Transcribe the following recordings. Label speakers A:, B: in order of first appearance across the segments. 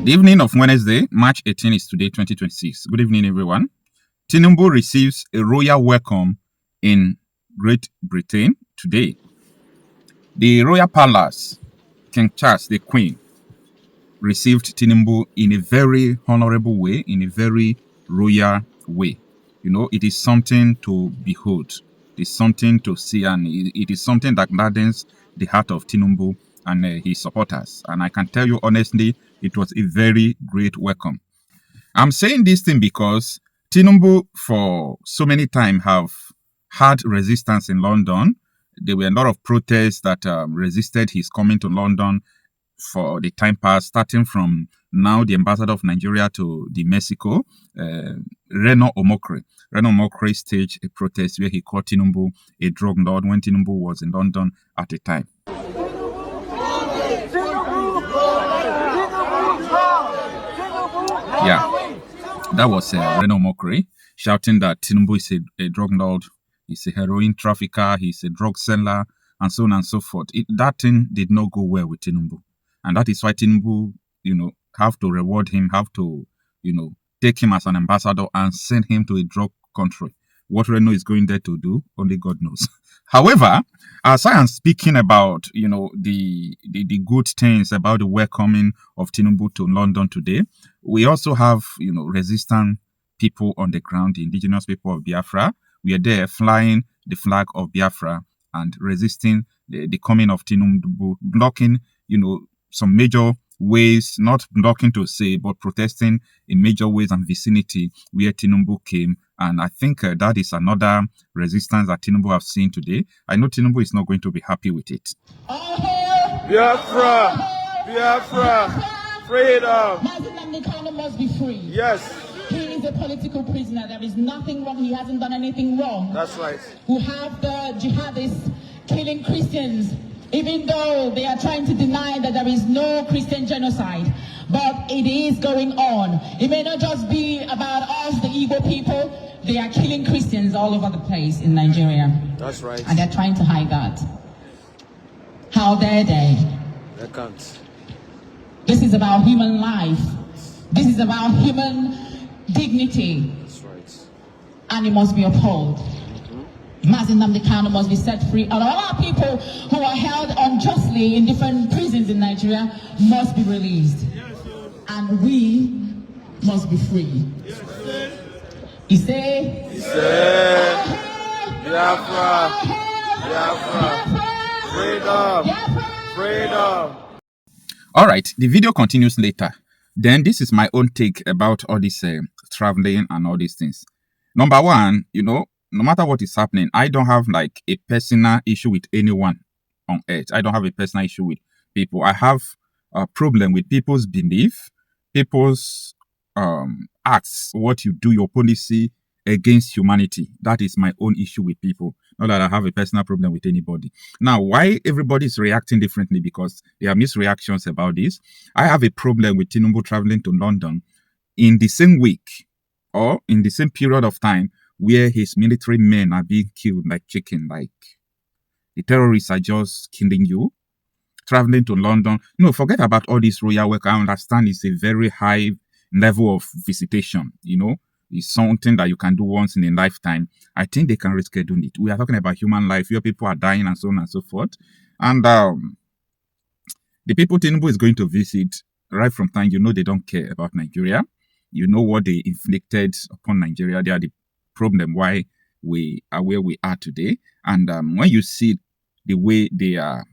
A: The evening of Wednesday, March 18 is today, 2026. Good evening, everyone. Tinubu receives a royal welcome in Great Britain today. The royal palace, King Charles, the Queen, received Tinubu in a very honorable way, in a very royal way. You know, it is something to behold. It is something to see, and it is something that gladdens the heart of Tinubu and his supporters. And I can tell you honestly, it was a very great welcome. I'm saying this thing because Tinubu, for so many time, have had resistance in London. There were a lot of protests that resisted his coming to London for the time past, starting from now the ambassador of Nigeria to the Mexico, Reno Omokri. Reno Omokri staged a protest where he called Tinubu a drug lord when Tinubu was in London at the time. Yeah, that was Reno Omokri shouting that Tinubu is a drug lord, he's a heroin trafficker, he's a drug seller, and so on and so forth. That thing did not go well with Tinubu. And that is why Tinubu, have to reward him, have to, take him as an ambassador and send him to a drug country. What Reno is going there to do, only God knows. However, as I am speaking about, the good things about the welcoming of Tinubu to London today, we also have, resistant people on the ground, the indigenous people of Biafra. We are there flying the flag of Biafra and resisting the coming of Tinubu, blocking, some major ways, not blocking to say, but protesting in major ways and vicinity where Tinubu came. And I think that is another resistance that Tinubu have seen today. I know Tinubu is not going to be happy with it.
B: Biafra! Biafra! Freedom!
C: Marcel must be free.
B: Yes.
C: He is a political prisoner. There is nothing wrong. He hasn't done anything wrong.
B: That's right.
C: We have the jihadists killing Christians, even though they are trying to deny that there is no Christian genocide. But it is going on. It may not just be about us, the Igbo people. They are killing Christians all over the place in Nigeria.
B: That's right.
C: And they're trying to hide that. How dare they?
B: They can't.
C: This is about human life. This is about human dignity.
B: That's right.
C: And it must be upheld. Marcel must be set free. And all our people who are held unjustly in different prisons in Nigeria must be released. And we must be free. He say,
B: Biafra! Biafra! Freedom! Freedom!
A: All right, the video continues later. Then this is my own take about all this traveling and all these things. Number one, no matter what is happening, I don't have like a personal issue with anyone on earth. I don't have a personal issue with people. I have a problem with people's belief, people's acts, what you do, your policy against humanity. That is my own issue with people. Not that I have a personal problem with anybody. Now, why everybody is reacting differently? Because there are misreactions about this. I have a problem with Tinubu traveling to London in the same week or in the same period of time where his military men are being killed like chicken, like the terrorists are just killing you. Traveling to London. No, forget about all this royal work. I understand it's a very high level of visitation, It's something that you can do once in a lifetime. I think they can reschedule it. We are talking about human life, where people are dying and so on and so forth. And the people Tinubu is going to visit, right from time, they don't care about Nigeria. You know what they inflicted upon Nigeria. They are the problem why we are where we are today. And when you see the way they are,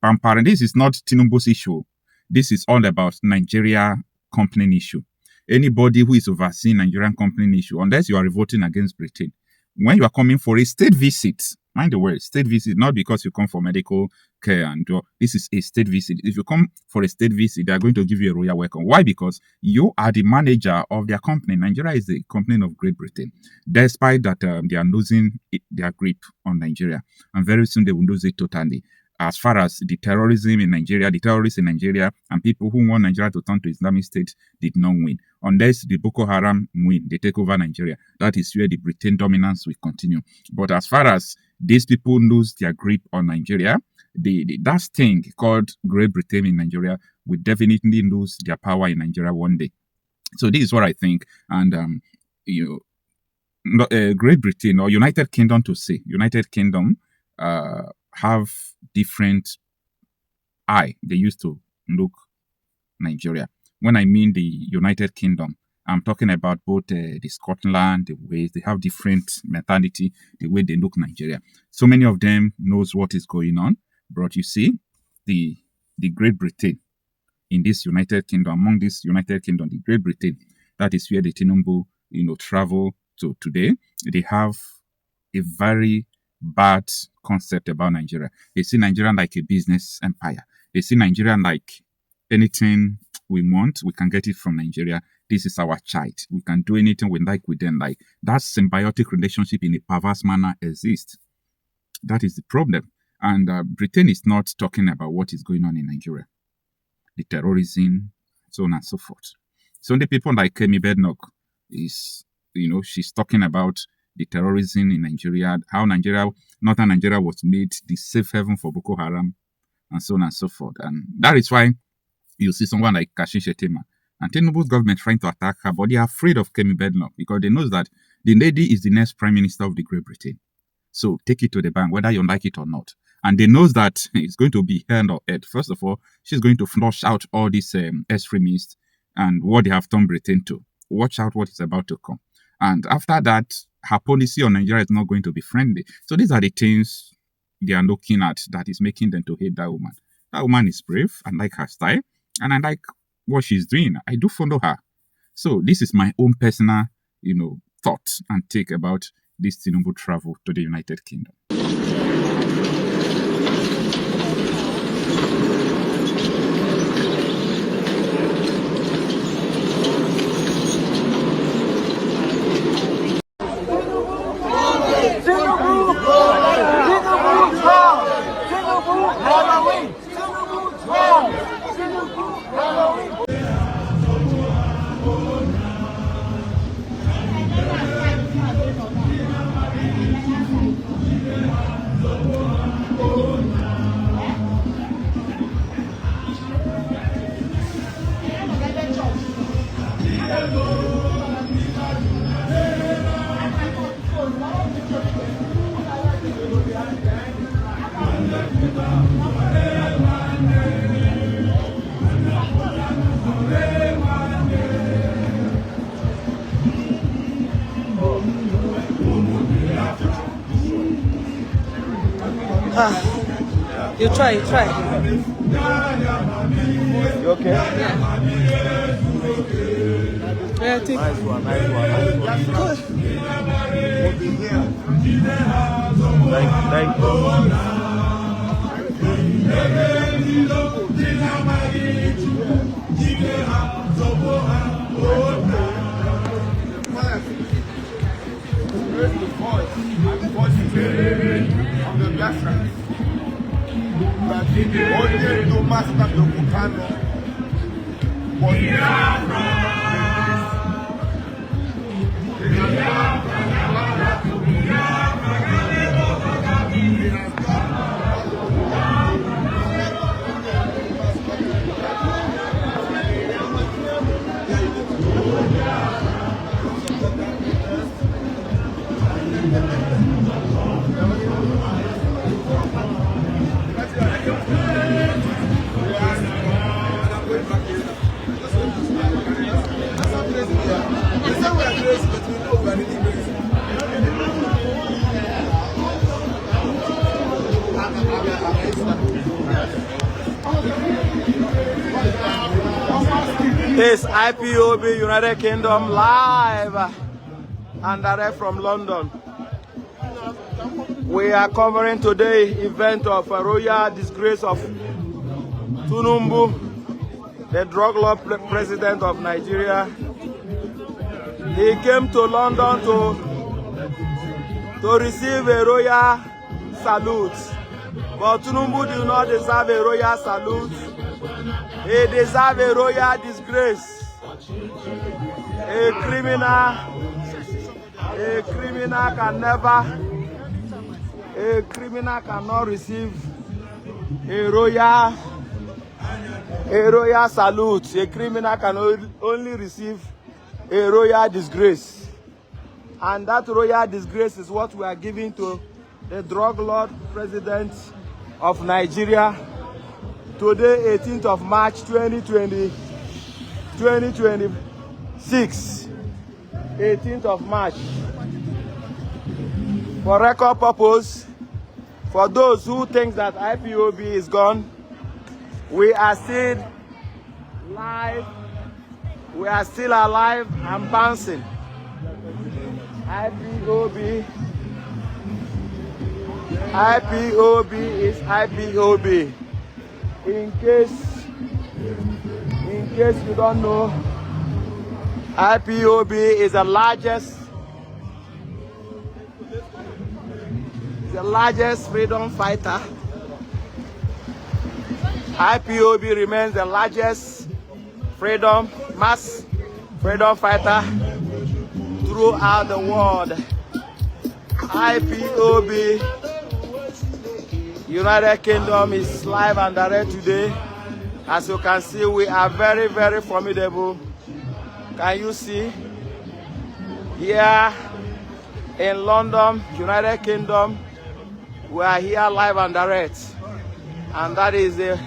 A: pampering, this is not Tinubu's issue. This is all about Nigeria company issue. Anybody who is overseeing Nigerian company issue, unless you are revolting against Britain, when you are coming for a state visit, mind the word, state visit, not because you come for medical care and this is a state visit. If you come for a state visit, they are going to give you a royal welcome. Why? Because you are the manager of their company. Nigeria is the company of Great Britain. Despite that, they are losing their grip on Nigeria, and very soon they will lose it totally. As far as the terrorism in Nigeria, the terrorists in Nigeria and people who want Nigeria to turn to Islamic State did not win. Unless the Boko Haram win, they take over Nigeria. That is where the Britain dominance will continue. But as far as these people lose their grip on Nigeria, that thing called Great Britain in Nigeria will definitely lose their power in Nigeria one day. So this is what I think. And Great Britain or United Kingdom to say, United Kingdom have different eye they used to look Nigeria. When I mean the United Kingdom, I'm talking about both the Scotland, the ways they have different mentality, the way they look Nigeria. So many of them knows what is going on. But you see, the Great Britain in this United Kingdom, among this United Kingdom, the Great Britain, that is where the Tinubu, travel to today. They have a very bad concept about Nigeria. They see Nigeria like a business empire. They see Nigeria like anything we want, we can get it from Nigeria. This is our child. We can do anything we like with them. Like that symbiotic relationship in a perverse manner exists. That is the problem. And Britain is not talking about what is going on in Nigeria, the terrorism, so on and so forth. So the people like Kemi Bednock is, she's talking about the terrorism in Nigeria, how northern Nigeria was made the safe haven for Boko Haram, and so on and so forth. And that is why you see someone like Kashim Shettima and Tinubu's government trying to attack her, but they are afraid of Kemi Bednock because they know that the lady is the next prime minister of the Great Britain. So take it to the bank, whether you like it or not. And they know that it's going to be hell or earth. First of all, she's going to flush out all these extremists and what they have turned Britain to. Watch out what is about to come. And after that, her policy on Nigeria is not going to be friendly. So these are the things they are looking at that is making them to hate that woman. That woman is brave. I like her style. And I like what she's doing. I do follow her. So this is my own personal, thought and take about this Tinubu travel to the United Kingdom.
D: You try.
B: You okay?
D: Yeah, take
B: Nice one.
D: Good.
B: Thank you.
E: Of the Biafra, but only to master the Bukano,
B: This IPOB United Kingdom live and direct from London. We are covering today event of a royal disgrace of Tinubu, the drug lord president of Nigeria. He came to London to receive a royal salute, but Tinubu did not deserve a royal salute. He deserves a royal disgrace. A criminal cannot receive a royal salute. A criminal can only receive a royal disgrace. And that royal disgrace is what we are giving to the drug lord president of Nigeria today, 18th of March 2026. 18th of March. For record purpose, for those who think that IPOB is gone, we are still live. We are still alive and bouncing. IPOB is IPOB. In case you don't know, IPOB is the largest freedom fighter. IPOB remains the largest mass freedom fighter throughout the world. IPOB United Kingdom is live and direct today. As you can see, we are very, very formidable. Can you see? Here in London, United Kingdom, we are here live and direct. And that is the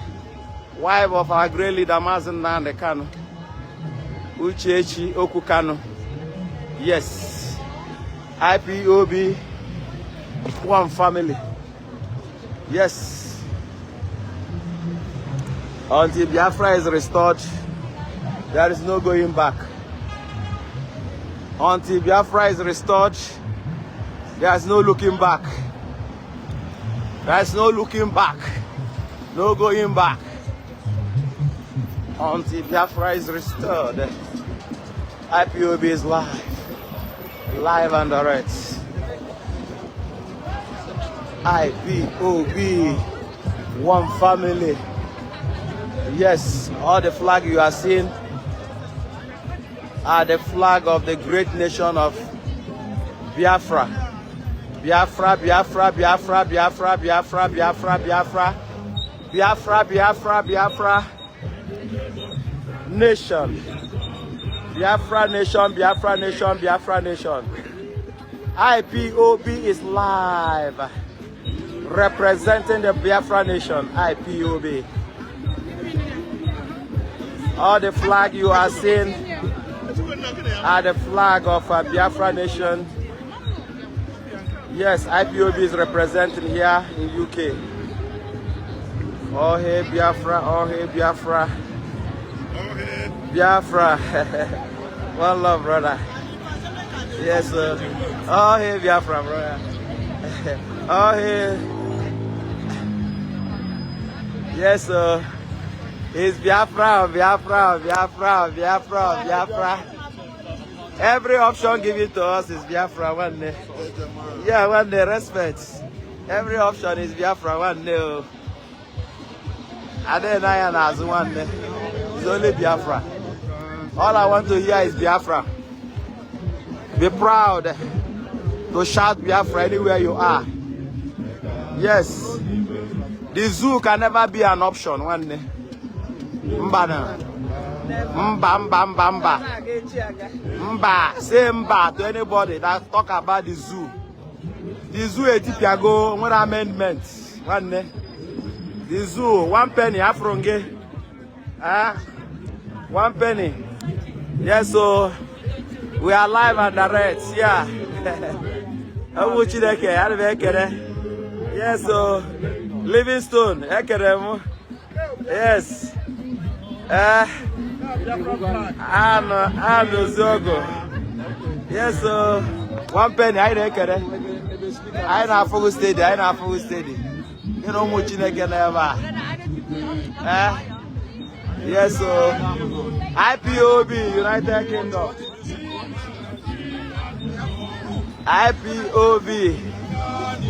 B: wife of our great leader, Marcel Kano, Uchechi Okukano. Yes, IPOB, one family. Yes. Until Biafra is restored, there is no going back. Until Biafra is restored, there is no looking back. There is no looking back. No going back. Until Biafra is restored, IPOB is live. Live and direct. IPOB, one family. Yes, all the flag you are seeing are the flag of the great nation of Biafra. Biafra, Biafra, Biafra, Biafra, Biafra, Biafra, Biafra, Biafra, Biafra, Biafra, nation. Biafra nation, Biafra nation, Biafra nation. IPOB is live, representing the Biafra nation, IPOB. All the flag you are seeing are the flag of a Biafra nation. Yes, IPOB is representing here in UK. Oh hey Biafra, oh hey Biafra. Biafra. One love, brother. Yes, sir. Oh hey Biafra, brother. Oh hey. Yes, sir. It's Biafra, Biafra, Biafra, Biafra, Biafra. Every option given to us is Biafra one day. Yeah, one day, respect. Every option is Biafra one day. And then I am as one day. It's only Biafra. All I want to hear is Biafra. Be proud to shout Biafra anywhere you are. Yes. The zoo can never be an option one day. Mba, mba, mba, mba. Mba, say mba to anybody that talk about the zoo. The zoo Etipiago, one amendment. One day. The zoo, 1 penny, Afronge. 1 penny. Yes, so we are live and direct. Yeah. Yes, so Livingstone. Yes. Yes, so 1 penny. I know full steady. I know full steady. You know much in never. Yes, so IPOB, United Kingdom. IPOB.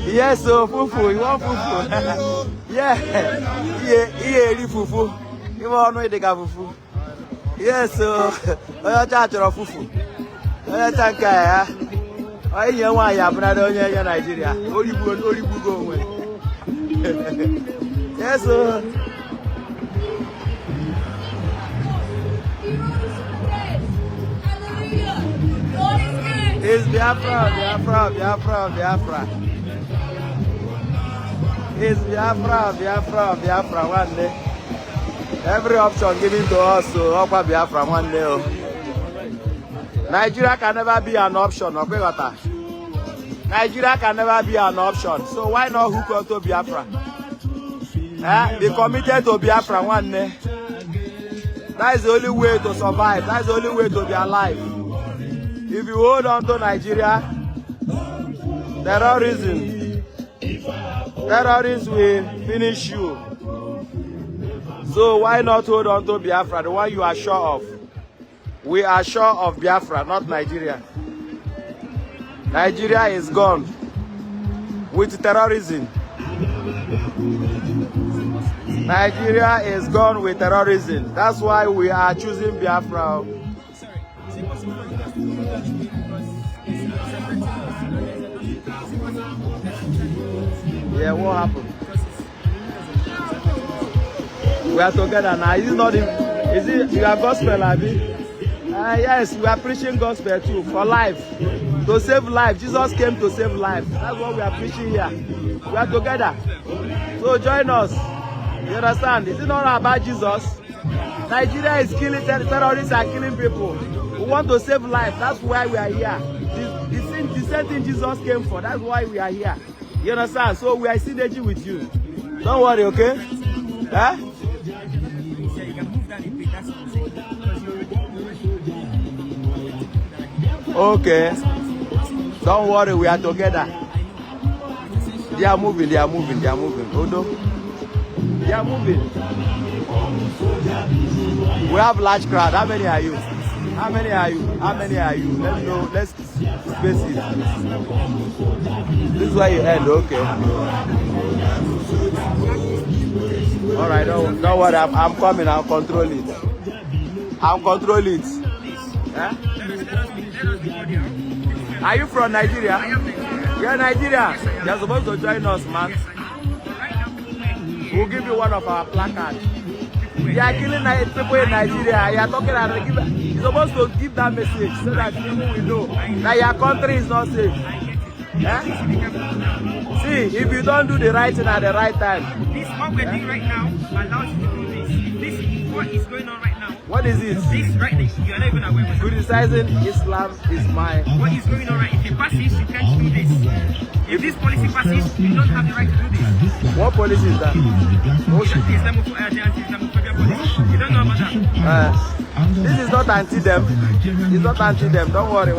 B: Yes, so fufu. You want fufu? Yeah. Yeah, fufu. You want no idea fufu? Yes, so I charge of fufu. I thank you. I hear why you have not done in Nigeria. Only go away. Yes, sir. It's Biafra, Biafra, Biafra, Biafra. It's Biafra, Biafra, Biafra one day. Every option given to us, so Okwa Biafra one day. Nigeria can never be an option, okay, Wata? Nigeria can never be an option. So why not hook on to Biafra? Be committed to Biafra one day. That is the only way to survive. That is the only way to be alive. If you hold on to Nigeria, terrorists will finish you. So why not hold on to Biafra, the one you are sure of? We are sure of Biafra, not Nigeria. Nigeria is gone with terrorism. Nigeria is gone with terrorism. That's why we are choosing Biafra. Yeah, what happened? We are together now. Is it not? Is it you are gospel, Abi? Yes, we are preaching gospel too for life, to save life. Jesus came to save life. That's what we are preaching here. We are together. So join us. You understand? Is it not about Jesus? Nigeria is killing terrorists are killing people. We want to save life. That's why we are here. The same thing Jesus came for. That's why we are here. You understand? So we are synergy with you. Don't worry, okay? Huh? Okay. Don't worry, we are together. They are moving, they are moving, they are moving. Odo. They are moving. We have large crowd. How many are you? How many are you? How many are you? Let me know. Let's space it. This is where you end, okay. Alright, don't worry, I'm coming, I'll control it. I'll control it. Huh? Are you from Nigeria? You're Nigeria. You're supposed to join us, man. We'll give you one of our placards. You are killing people in Nigeria. You are talking and you're supposed to give that message so that people will know that your country is not safe. Eh? See, if you don't do the right thing at the right time.
F: This what we're doing right now allows you to do this. This is what is going on right now.
B: What is it?
F: This right now, you're not even aware of it.
B: Criticizing Islam is my...
F: What is going on right? If you pass this, you can't do this. If this policy passes, you don't have the right to do this.
B: What policy is that?
F: Islamophobia policy. You don't know about that.
B: This is not anti-them. It's not anti-them. Don't worry.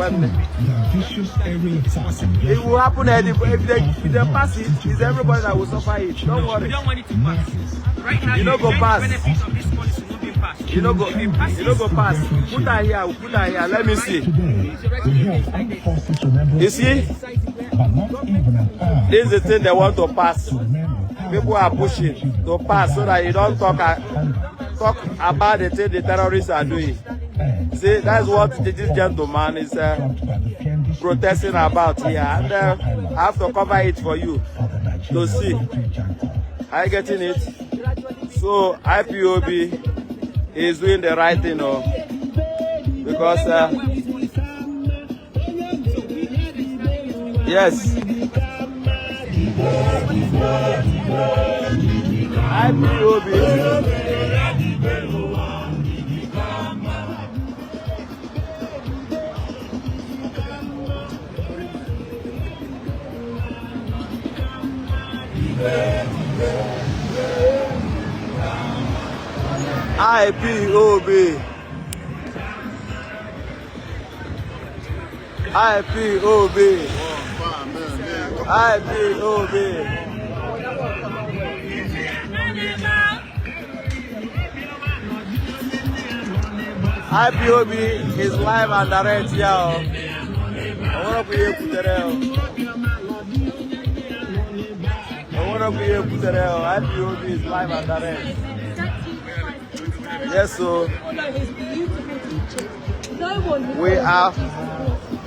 B: It will happen if they pass it. It's everybody that will suffer it. Don't worry.
F: We don't want it to pass. Right now,
B: you don't go pass.
F: Benefits of this policy not being passed.
B: You don't go pass. Put her here. Put her here. Let me see. You see? This is the thing they want to pass. People are pushing to pass so that you don't talk about the thing the terrorists are doing. See, that's what this gentleman is protesting about here. And I have to cover it for you to see. Are you getting it? So IPOB is doing the right thing, because yes, IPOB. IPOB. IPOB. IPOB. IPOB is live and direct here. I want to be here to IPOB is live and direct. Yes, so we are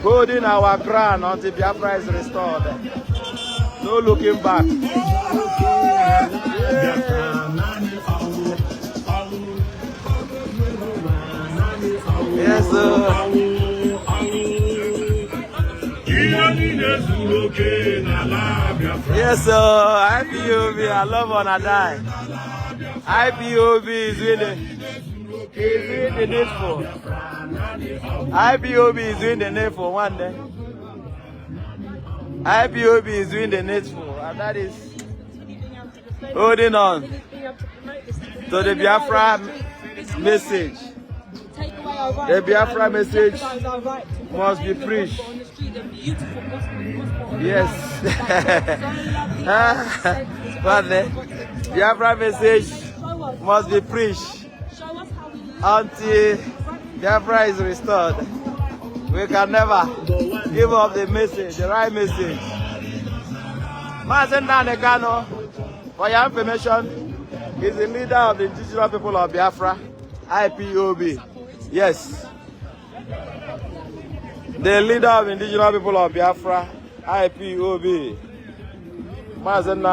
B: holding our ground until Biafra is restored. No looking back. Yes, sir. IPOB, I love on a die. IPOB is winning. He's doing the needful. IPOB is doing the needful one day. IPOB is doing the needful, and that is holding on to the Biafra message. The Biafra message must be preached. Yes. But the Biafra message must be preached until Biafra is restored. We can never give up the message, the right message. Marcel, for your information, is the leader of the indigenous people of Biafra, IPOB. Yes. The leader of the indigenous people of Biafra, IPOB. Marcel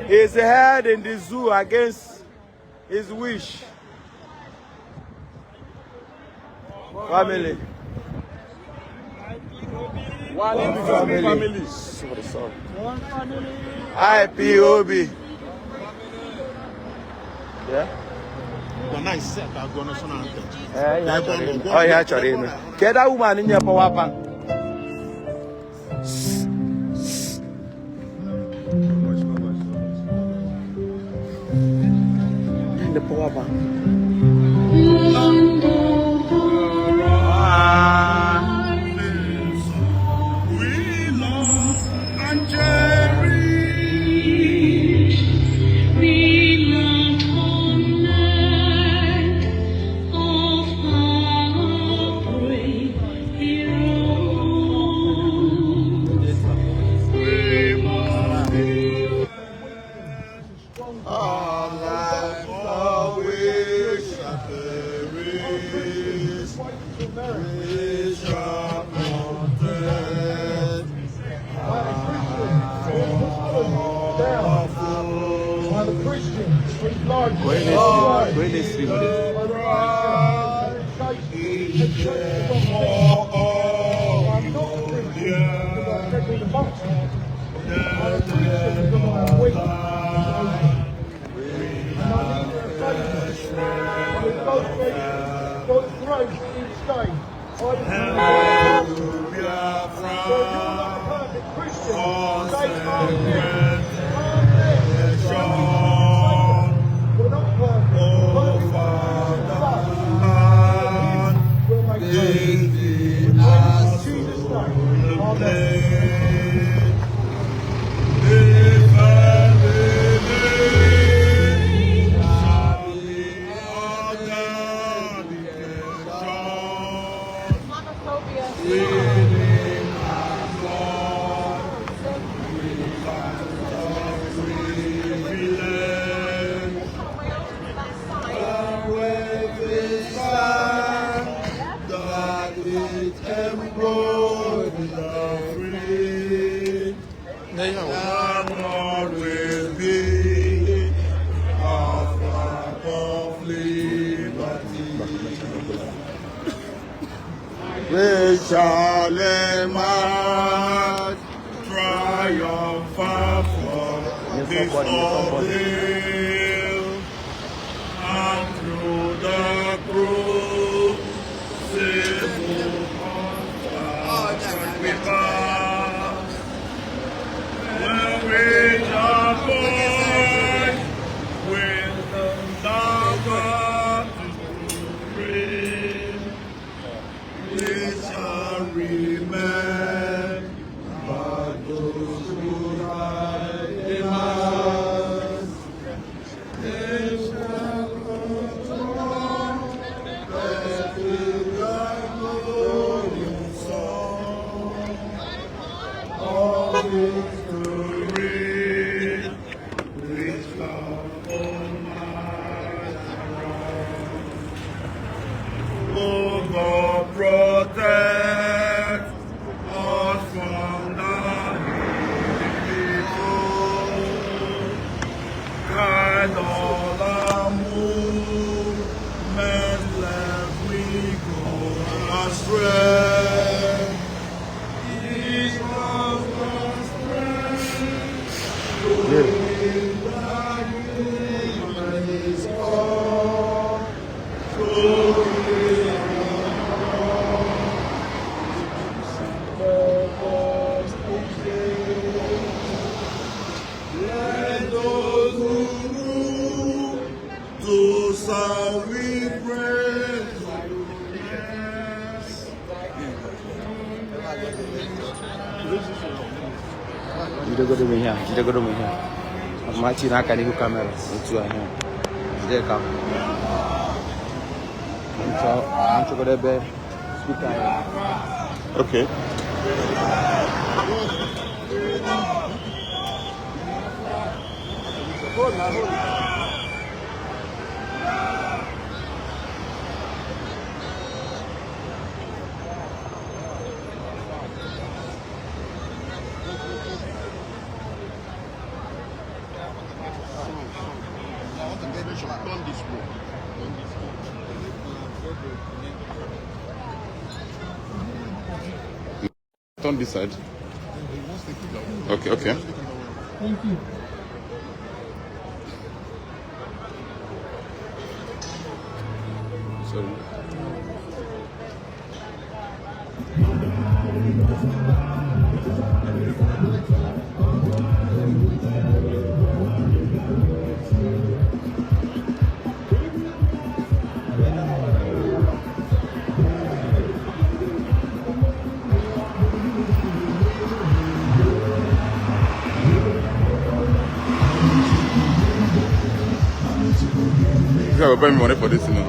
B: is held in the zoo against his wish. Family. One family. One family. IPOB. Yeah.
E: The nice set that going to
B: oh, yeah, actually. Get that woman in your power bank. In the power bank.
E: we love and cherish.
G: We love honor of our brave heroes.
E: We must be our life always shall perish. We shall contend. We shall emerge triumphant from this ordeal, and through the crucible we pass, when we shall point with the dagger to pray. We shall remember those who died in us. They shall control the glorious song of victory, which love oh God, protect us from the evil. Guide all our movements, lest we go astray.
B: Jidegodo me here. Martin, I can use camera. It's you here. There come. I'm to go to bed. Speaker.
E: Okay. Turn this side. Okay, okay.
H: Thank you.
E: Sorry. You have to pay me money for this, you know.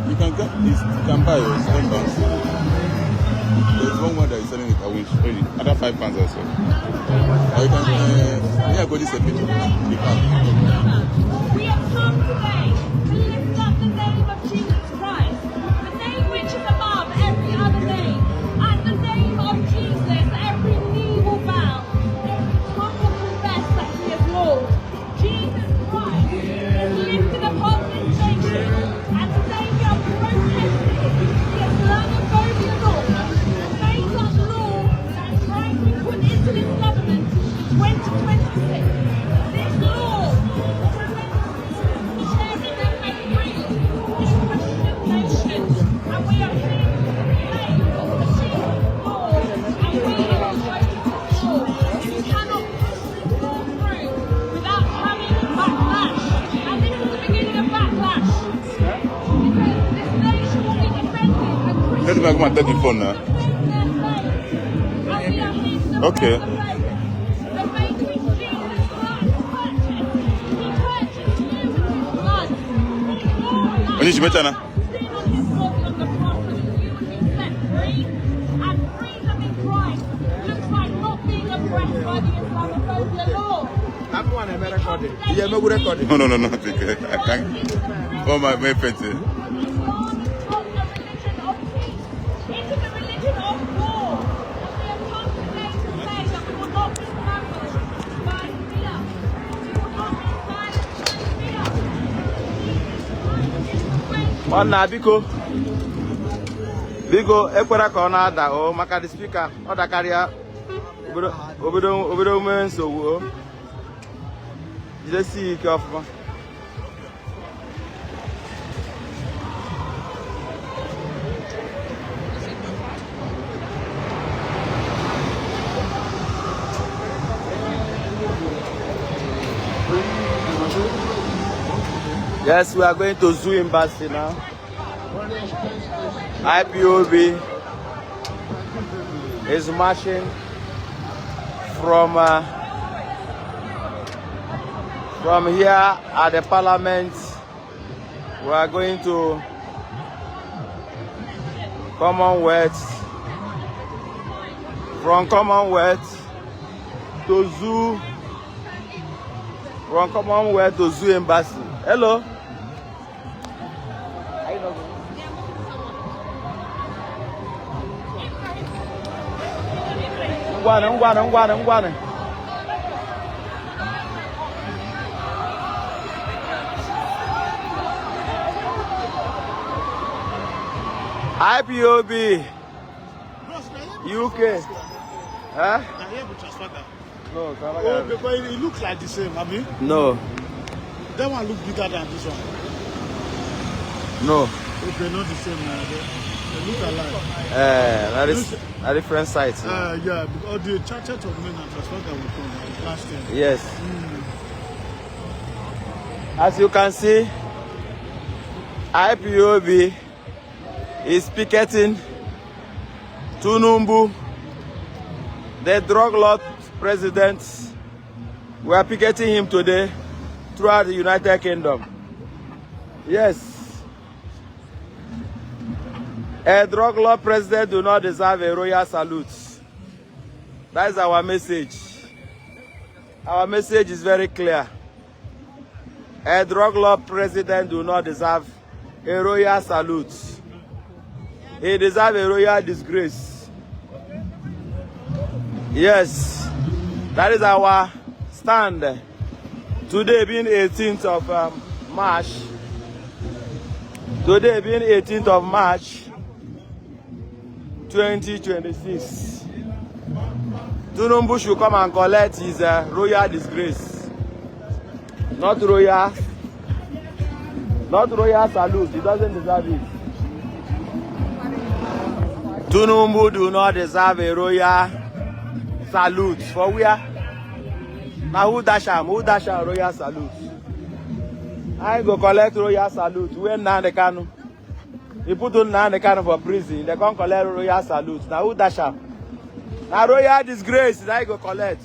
E: You can get this, you can buy yours, £10. There's one that is selling it, I will show you. Other £5 also. Or you can, yeah, go this a picture. You can.
I: We have come today to lift up the name of Jesus Christ, the name which is above every other name. At the name of Jesus, every knee will bow, every tongue will confess that He is Lord. Jesus Christ is lifted upon this nation, and today we are protesting the Islamophobia law, the made-up law that is trying to be put into this government in 2026. This law prevents sharing and free in Christian nations, and we are here to reclaim the Jesus law, and we are voting for this law. You cannot push this law through without having backlash, and this is the beginning of backlash. Because this nation will be defended and
E: Let me come and take the phone now. Okay. When you better now? No, I can't. Oh, my petty.
B: Ona biko ekwera ka ọ na-ada o maka the speaker ọ dakarịa obodo ume nsogbu o jidesi ike ọfụma. Yes, we are going to Zoo Embassy now. IPOB is marching from here at the Parliament. We are going to Commonwealth. From Commonwealth to Zoo. From Commonwealth to Zoo Embassy. Hello. Ngwane. IPOB UK. Huh? No,
H: Because it looks like the same, Abi.
B: No.
H: That one looks bigger than this one.
B: No.
H: Okay, not the same. They look alike.
B: That is a different site.
H: Yeah, because the Church of Men and Transporter will come last time.
B: Yes. As you can see, IPOB is picketing Tinubu, the drug lord president. We are picketing him today throughout the United Kingdom. Yes. A drug lord president do not deserve a royal salute. That is our message. Our message is very clear. A drug lord president do not deserve a royal salute. He deserves a royal disgrace. Yes, that is our stand. Today being 18th of March. Today being 18th of March 2026. Tinubu should come and collect his royal disgrace. Not royal salute. He doesn't deserve it. Tinubu do not deserve a royal salute. For where? Now who dash him? Who dash him royal salute? I go collect royal salute. When Nandekanu? He put on Nandekanu for prison. They can't collect royal salute. Now who dash him? Now royal disgrace. I go collect.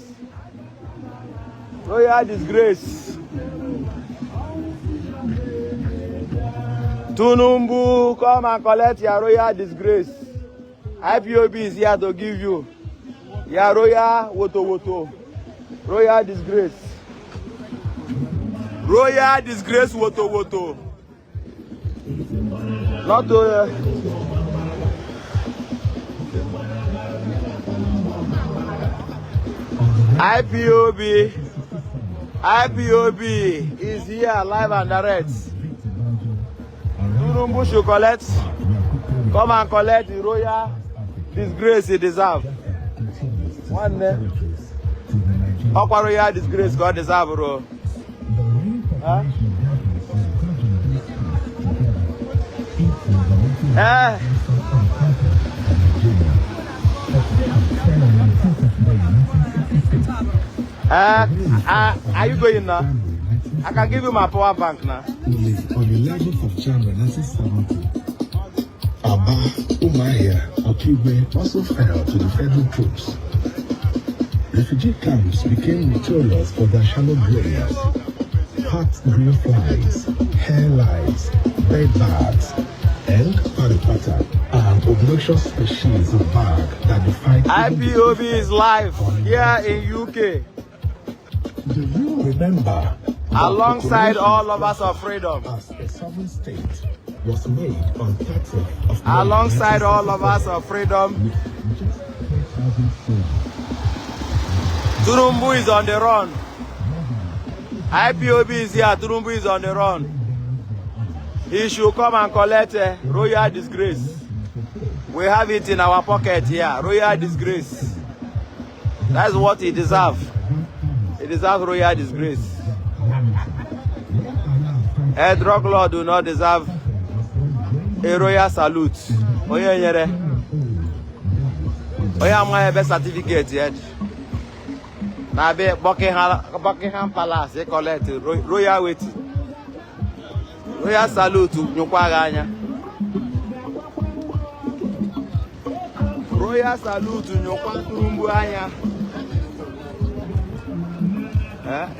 B: Royal disgrace. Tinubu, come and collect your royal disgrace. IPOB is here to give you your royal woto. Royal disgrace. Royal disgrace woto. Not to IPOB is here live and direct. Tinubu should come and collect the royal disgrace he deserves. One day, Okwa royal disgrace God deserve, bro. Huh? Are you going now? I can give you my power bank now.
J: On the 11th of January 1970, Abba, Umahia, Okigwe also fell to the federal troops. Refugee camps became notorious for their shallow graves, hot green flies, hair lice, bed bugs, and paripata, and obnoxious species of bug that defied.
B: IPOB is live here in UK.
J: Do you remember?
B: Alongside all lovers of freedom.
J: As a sovereign state was made on 30th of May.
B: Alongside all lovers of freedom. Tinubu is on the run. IPOB is here. Tinubu is on the run. He should come and collect a royal disgrace. We have it in our pocket here. Royal disgrace. That's what he deserves. He deserves royal disgrace. A drug lord do not deserve a royal salute. Oye nyere. Oye amwa ebe certificate yet. Na be Buckingham Palace e collect royal waiting. Royal salute nyukwa anya. Royal salute nyukwa Tinubu anya.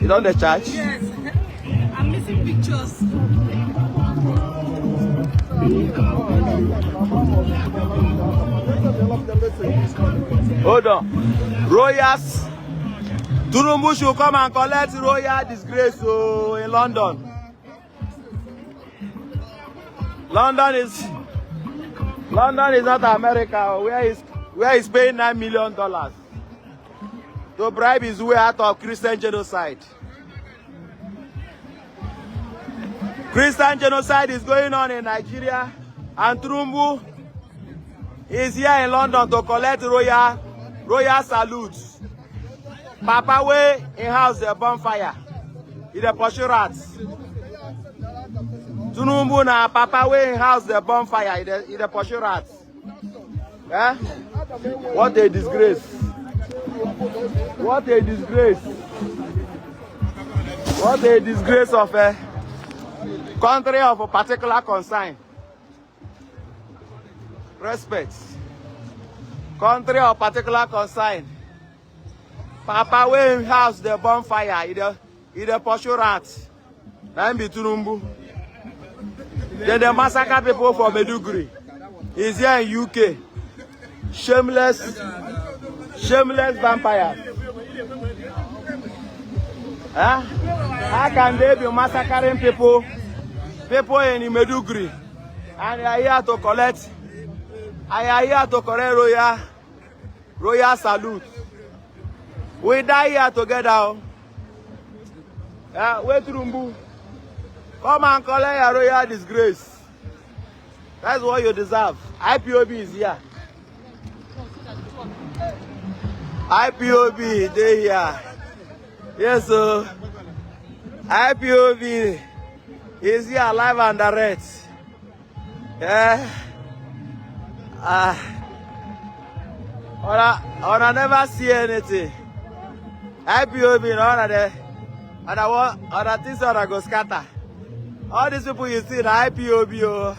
B: You don't the charge?
D: Yes. I'm missing pictures.
B: Hold on. Royals. Tinubu should come and collect royal disgrace in London. London is not America where he's paying $9 million to bribe his way out of Christian genocide. Christian genocide is going on in Nigeria, and Tinubu is here in London to collect royal salutes. Papa way in house the bonfire. In the pursue rats. Tinubu na Papa way in house the bonfire. In the pursue rats. Eh? What a disgrace. What a disgrace. What a disgrace of Country of a particular concern. Respect. Country of particular concern. Papa when house the bonfire, either pursue rats. Then be Tinubu. Then they massacre people from Meduguri. He's here in UK. Shameless vampire. Huh? How can they be massacring people in Meduguri? And I are here to collect. I are here to collect royal salute. We die here together. Wait, Rumbu. Come and collect your royal disgrace. That's what you deserve. IPOB is here. IPOB, they here. Yes, sir. IPOB is here alive and direct. Yeah. I never see anything. IPOB, other things that go scatter. All these people you see, the IPOB,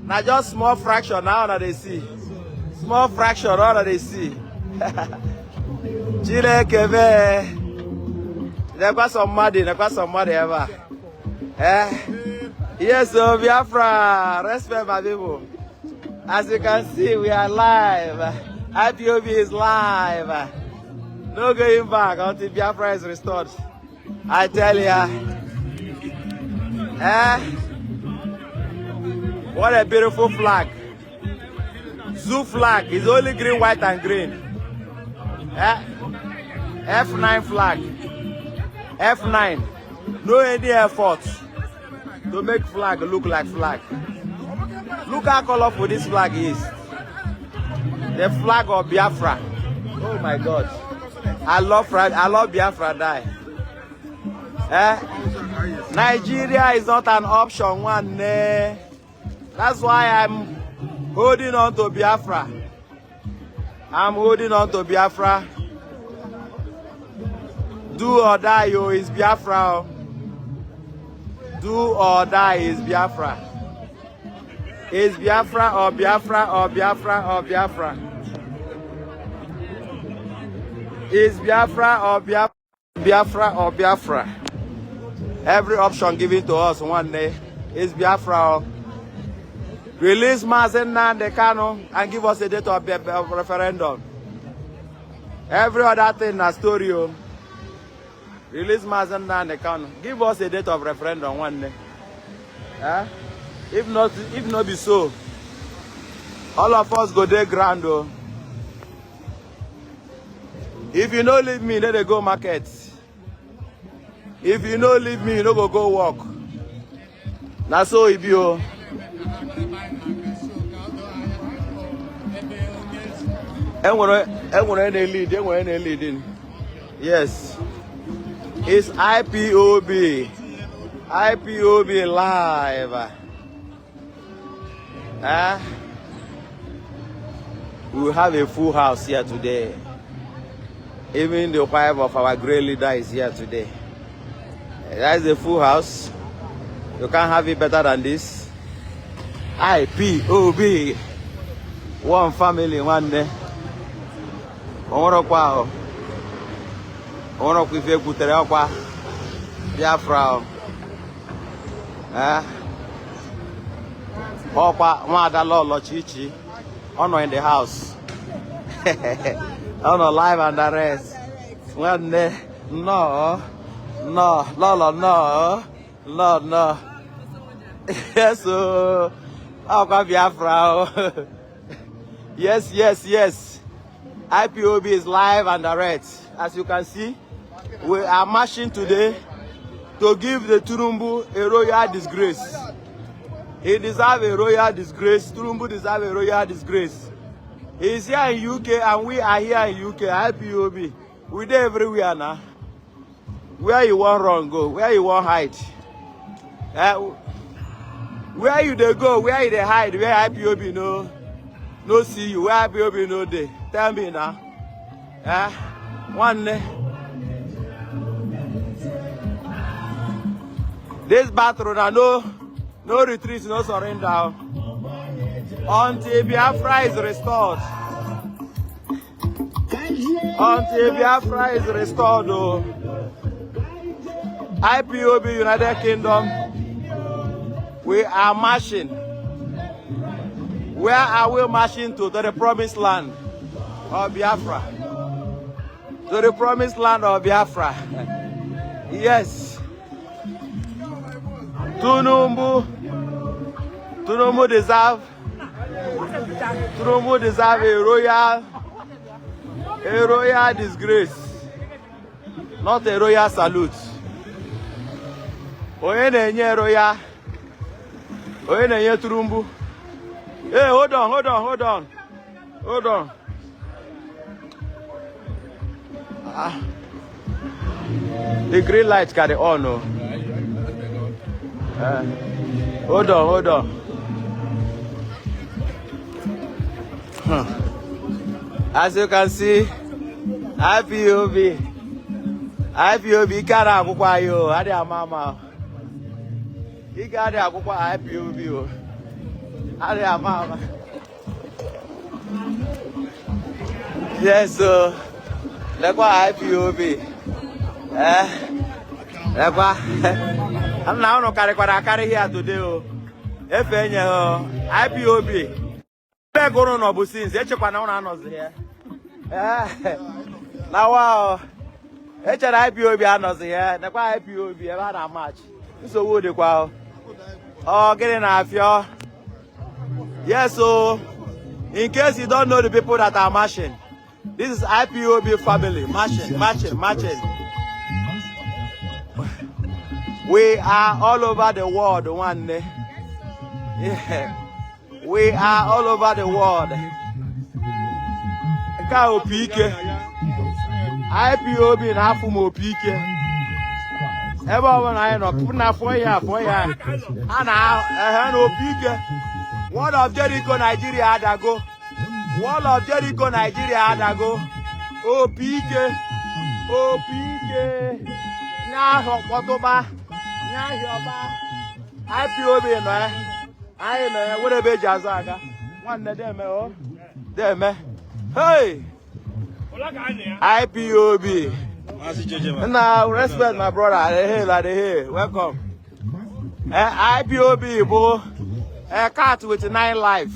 B: now just small fraction now that they see. Small fraction all that they see. Chile Keve. They've got somebody ever. Yes, so Biafra, respect my people. As you can see, we are live. IPOB is live. No going back until Biafra is restored. I tell ya. What a beautiful flag. Zoo flag is only green, white, and green. F9 flag. F9. No any effort to make flag look like flag. Look how colorful this flag is. The flag of Biafra. Oh my God. I love Biafra die. Nigeria is not an option one. That's why I'm holding on to Biafra. I'm holding on to Biafra. Do or die, yo, is Biafra. Do or die is Biafra. Is Biafra or Biafra or Biafra or Biafra? Is Biafra or Biafra? Biafra or Biafra? Every option given to us one day is Biafra. Release Marcel and give us a date of referendum. Every other thing is story. Release Marcel and give us a date of referendum one day. If not be so, all of us go there grand. If you don't leave me, let they go market. If you don't leave me, you don't go walk. That's so it be. Yes. It's IPOB. IPOB live. We have a full house here today. Even the wife of our great leader is here today. That is a full house. You can't have it better than this. IPOB. One family, one day. Biafra. Opa, Mada Lolo Chichi. Honor in the house. Honor live and the rest. One day. No. Lolo, no. Yes, so. Biafra. Yes. IPOB is live and direct. As you can see, we are marching today to give the Tinubu a royal disgrace. He deserves a royal disgrace. Tinubu deserves a royal disgrace. He is here in UK and we are here in UK. IPOB. We're there everywhere now. Where you want run go? Where you want hide? Where you they go? Where you they hide? Where IPOB no see you? Where IPOB no they? Tell me now. One day. This battle, I know No retreat, no surrender. Until Biafra is restored. Until Biafra is restored. Oh. IPOB United Kingdom, we are marching. Where are we marching to? To the promised land of Biafra. To the promised land of Biafra. Yes. Tinubu deserve a royal disgrace, not a royal salute. Oye na-enye royal, oye na-enye Tinubu. Hey, hold on. The green light carry on. No. Hold on. As you can see, IPOB kara akwụkwọ ayo, adị amama. Ike adị akwụkwọ IPOB o. Adị amama. Yes, so lekwa IPOB. Lekwa. I'm now no carry here today. If any IPOB. Begoro no busins. Echekwa na una anozi here. Now wow. IPOB anozi here. Lekwa IPOB ebe na match. So wo de kwa. Oh, getting na afio. Yes, so in case you don't know the people that are marching, this is IPOB family marching. We are all over the world one day. Yeah. We are all over the world. IPOB na afumo pike. Everyone I know, na 4 years. Ana no pike. Wall of Jericho, Nigeria had a go. Wall of Jericho, Nigeria had a go. Oh pike. Nya hokotoba. Nya hioba. IPOB no I know what a big jazaga. One of them, hey, IPOB. Now respect my brother. Hey, welcome. IPOB, boy, a cat with 9 life.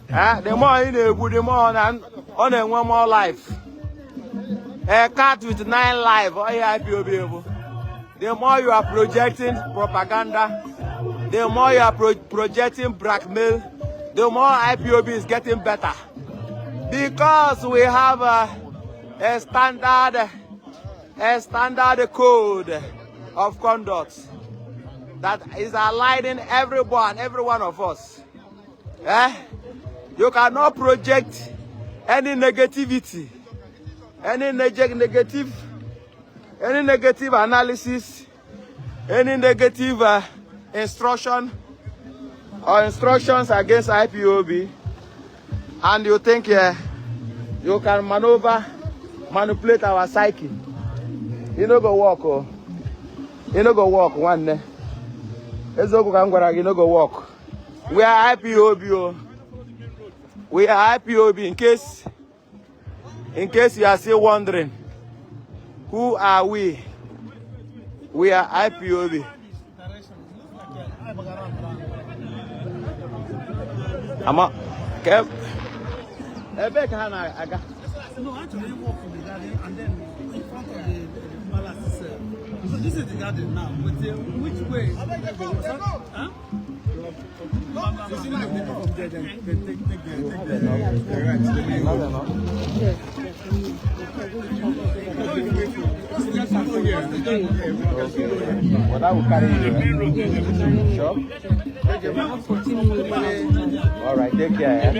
B: The more in the good, the more on one more life. A cat with 9 life. Oh, IPOB. The more you are projecting propaganda, the more you are projecting blackmail, the more IPOB is getting better. Because we have a standard code of conduct that is aligning every one of us. You cannot project any negativity, any negative analysis, any negative instructions against IPOB, and you think you can manipulate our psyche. You know go walk, oh. You know go walk one day. You know go walk. We are IPOB, oh. We are IPOB. In case you are still wondering, who are we? We are IPOB. No, actually, you walk from the garden and then in front of the palace itself. So this is the garden now, but which way? Huh? You see the people from there, then take What I will carry you. Sure. All right, take care.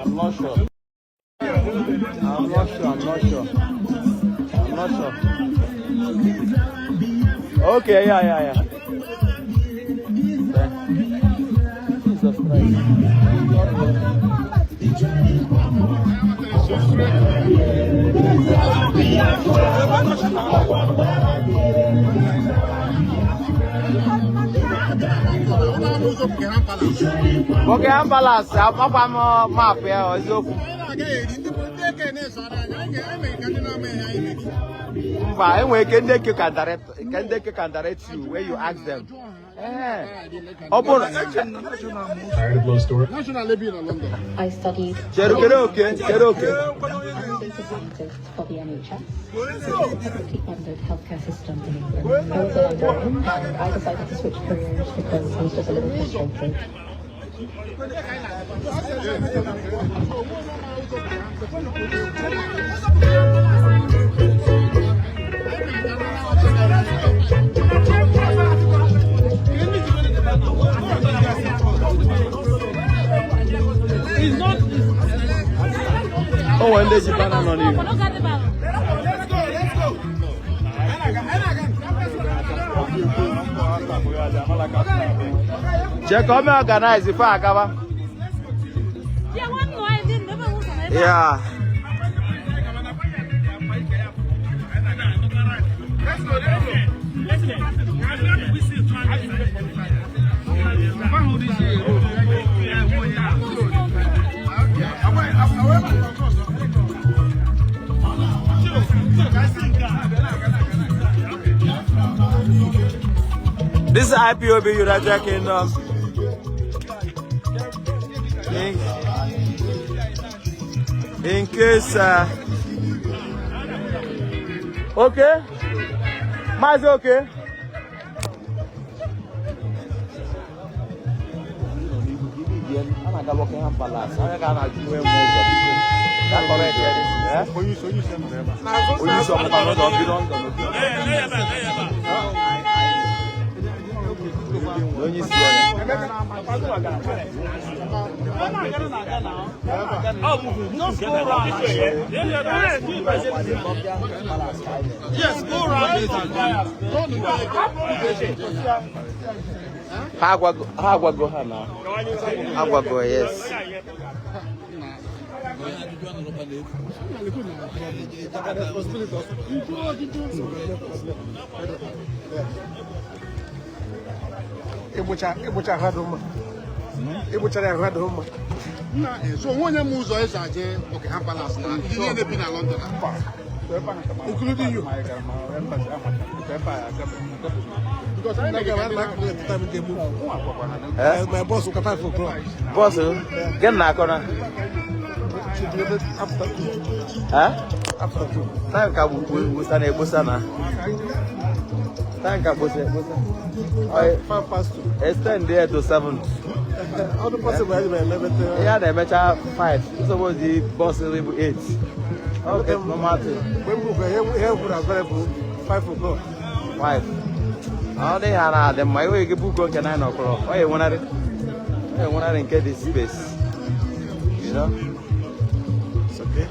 B: I'm not sure. Okay, yeah. Jesus Christ. Buckingham Palace, Papa map here is open. But anyway, can they direct you where you ask them? Open.
K: I studied
B: okay.
K: for the NHS, the funded healthcare system in England. I was a librarian, and I decided to switch careers because I was just a little frustrated.
B: Oh, when there's a banana on you. Check how me organize the park, yeah. This is IPOB United Kingdom. In case, okay, Ma's okay.
H: Yes, go around.
B: Agwago, yes.
H: So when you move is Buckingham Palace now, you didn't be in London, including you. Because I make a time they move. My boss will come 5 o'clock.
B: Boss, get na corner.
H: After 2.
B: Huh?
H: After 2.
B: Time ka busana. Time ka busana.
H: 5 past 2.
B: Extend there to 7.
H: All the possible 11.
B: Yeah, they match 5. So was the boss level 8. Okay, no matter.
H: When we were here for available 5 o'clock.
B: 5. All they had them. My way, book on 9 o'clock. Oh, you want to get this space. You know?
H: It's okay.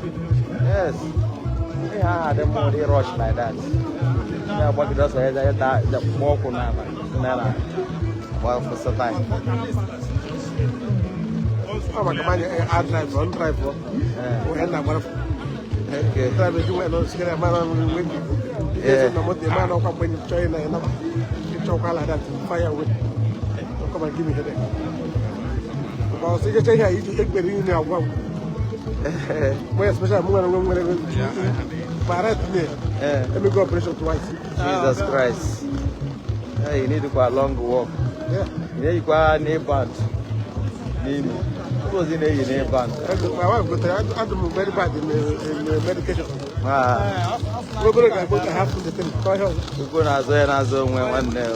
B: Yes. Yeah, them more they rush like that. Yeah, but it does that walk on that. Well, for some time.
H: Oh, my God, I drive on drive.
B: Okay.
H: Drive to do it. Scared man on wind. Yeah. The man of when you train and talk like that. Fire with. Come and give me headache. Because you say here, you take the ring now. Where special moment let me go operation twice.
B: Jesus Christ. Yeah, you need to go a long walk.
H: Yeah.
B: You need to go a neighband. Who was in a neighband?
H: My wife got I do very bad in the medication. I have to the
B: you go to one day.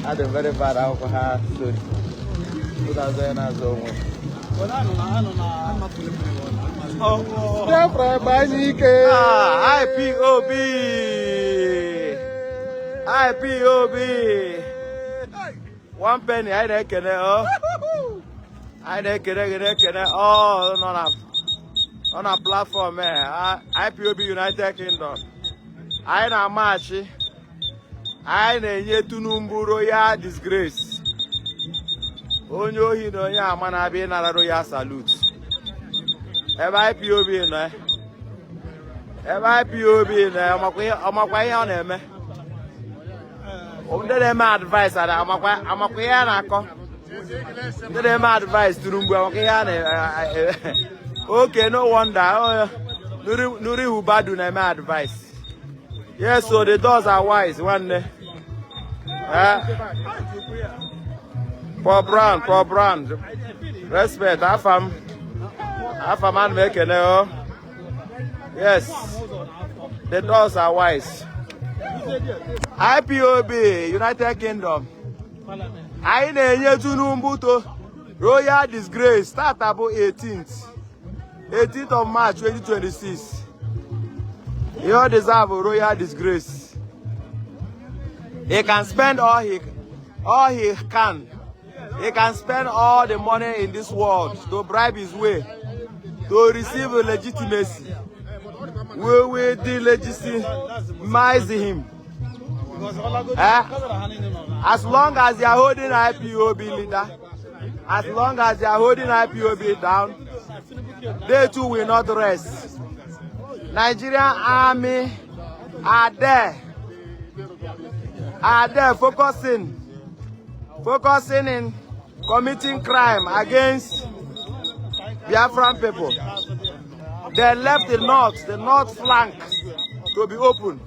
B: I had a very bad alcohol story. IPOB! IPOB! 1 penny, I reckon. I reckon. Oh, on a platform, IPOB United Kingdom. I na march. I na Tinubu royal disgrace. Onyo hi no ya mana be na royal salute. Ebe IPOB no. Ebe IPOB no amakwa ihe ọ na-eme. O ndere me advice ada amakwa ya na akọ. They my advice to Tinubu. Okay, no wonder. Nuri Ubadu na my advice. Yes, so the doors are wise. One day. For brand. Respect. Afam man make it. Yes, the doors are wise. IPOB, United Kingdom. I need Tinubu to royal disgrace. Start about 18th of March 2026. He all deserve a royal disgrace. He can spend all he can. He can spend all the money in this world to bribe his way to receive a legitimacy. We will delegitimize him. As long as they are holding IPOB leader, as long as they are holding IPOB down, they too will not rest. Nigerian army are there focusing in committing crime against Biafran people. They left the north flank to be open.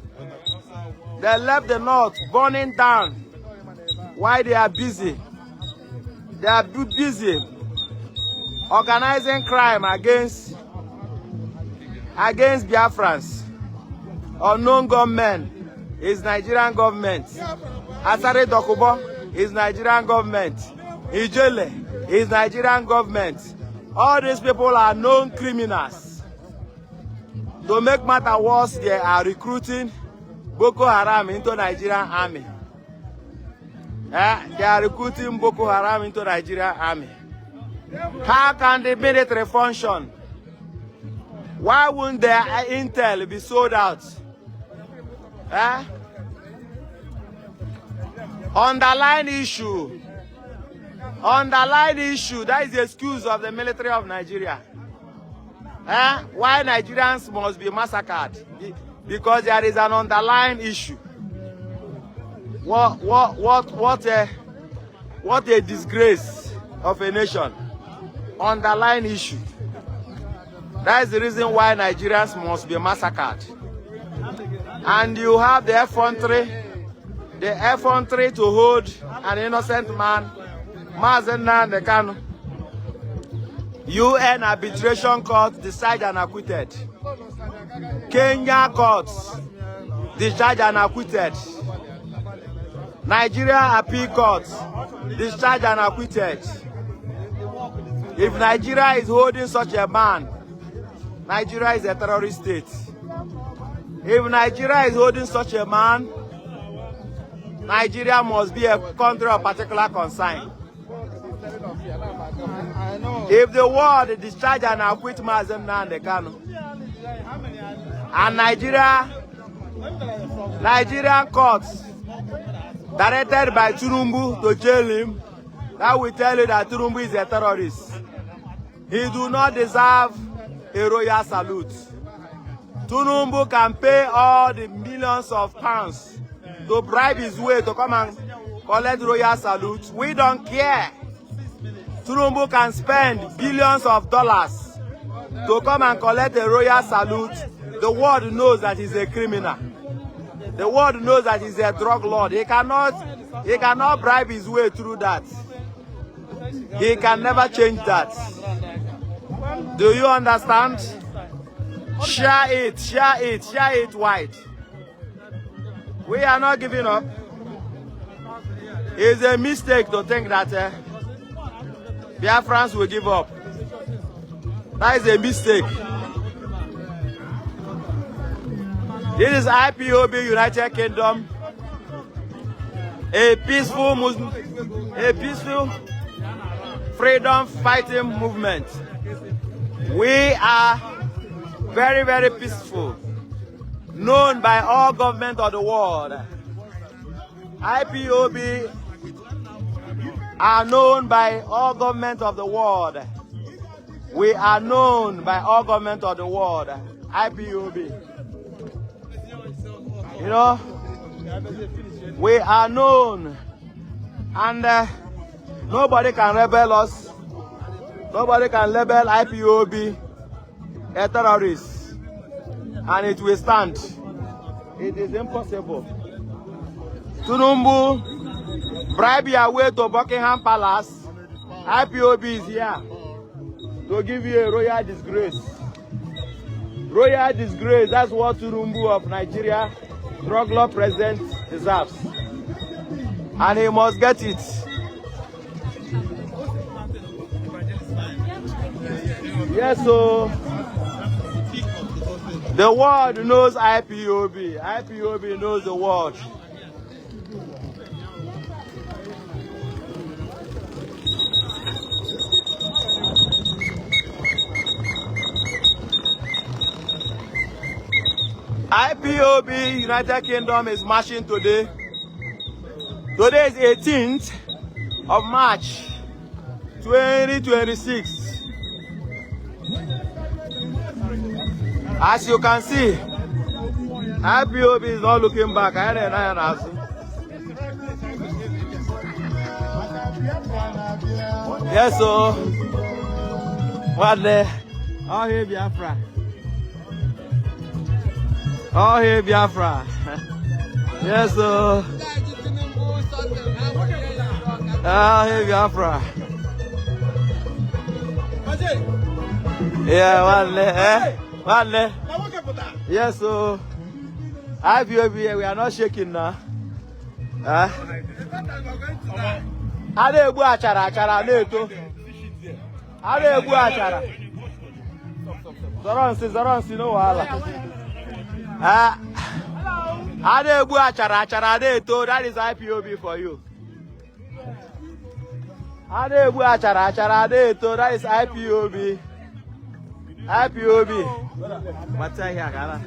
B: They left the north burning down while they are busy. They are busy organizing crime against Biafrans. Unknown government is Nigerian government. Asare Dokubo is Nigerian government. Ijele is Nigerian government. All these people are known criminals. To make matter worse, they are recruiting Boko Haram into Nigerian army. They are recruiting Boko Haram into Nigerian army. How can the military function? Why wouldn't their intel be sold out? Underlying issue. That is the excuse of the military of Nigeria. Why Nigerians must be massacred? Because there is an underlying issue. What a disgrace of a nation. Underlying issue. That is the reason why Nigerians must be massacred. And you have the effrontery to hold an innocent man, Marcel Dekano. UN arbitration court discharged and acquitted. Kenya courts discharged and acquitted. Nigeria appeal courts discharged and acquitted. If Nigeria is holding such a man, Nigeria is a terrorist state. If Nigeria is holding such a man, Nigeria must be a country of particular concern. If the world discharge and acquit Marcel Dekano, and Nigerian courts directed by Tinubu to jail him, that will tell you that Tinubu is a terrorist. He do not deserve a royal salute. Tinubu can pay all the millions of pounds to bribe his way to come and collect royal salute. We don't care. Tinubu can spend billions of dollars to come and collect a royal salute. The world knows that he's a criminal. The world knows that he's a drug lord. He cannot bribe his way through that. He can never change that. Do you understand? Share it wide. We are not giving up. It's a mistake to think that Biafrans will give up. That is a mistake. This is IPOB United Kingdom, a peaceful freedom fighting movement. We are very, very peaceful, known by all governments of the world. IPOB are known by all governments of the world. We are known by all governments of the world. IPOB. You know, we are known, and Nobody can rebel us. Nobody can label IPOB a terrorist. And it will stand. It is impossible. Tinubu, bribe your way to Buckingham Palace. IPOB is here to give you a royal disgrace. Royal disgrace, that's what Tinubu of Nigeria, drug law president, deserves. And he must get it. Yes, so the world knows IPOB. IPOB knows the world. IPOB United Kingdom is marching today. Today is 18th of March 2026. As you can see, IPOB is not looking back. Yes, so what the? Oh, here Biafra. Oh, here Biafra. Yes, so. Oh, here Biafra. Yeah, what the? Eh? What the? Yes, so. IPOB, we are not shaking now. Adebu achara neto. Adebu achara. Zoronsi no wahala. Adebu achara neto. That is IPOB for you. Adebu achara neto. That is IPOB. IPOB. What's that here, Ghana?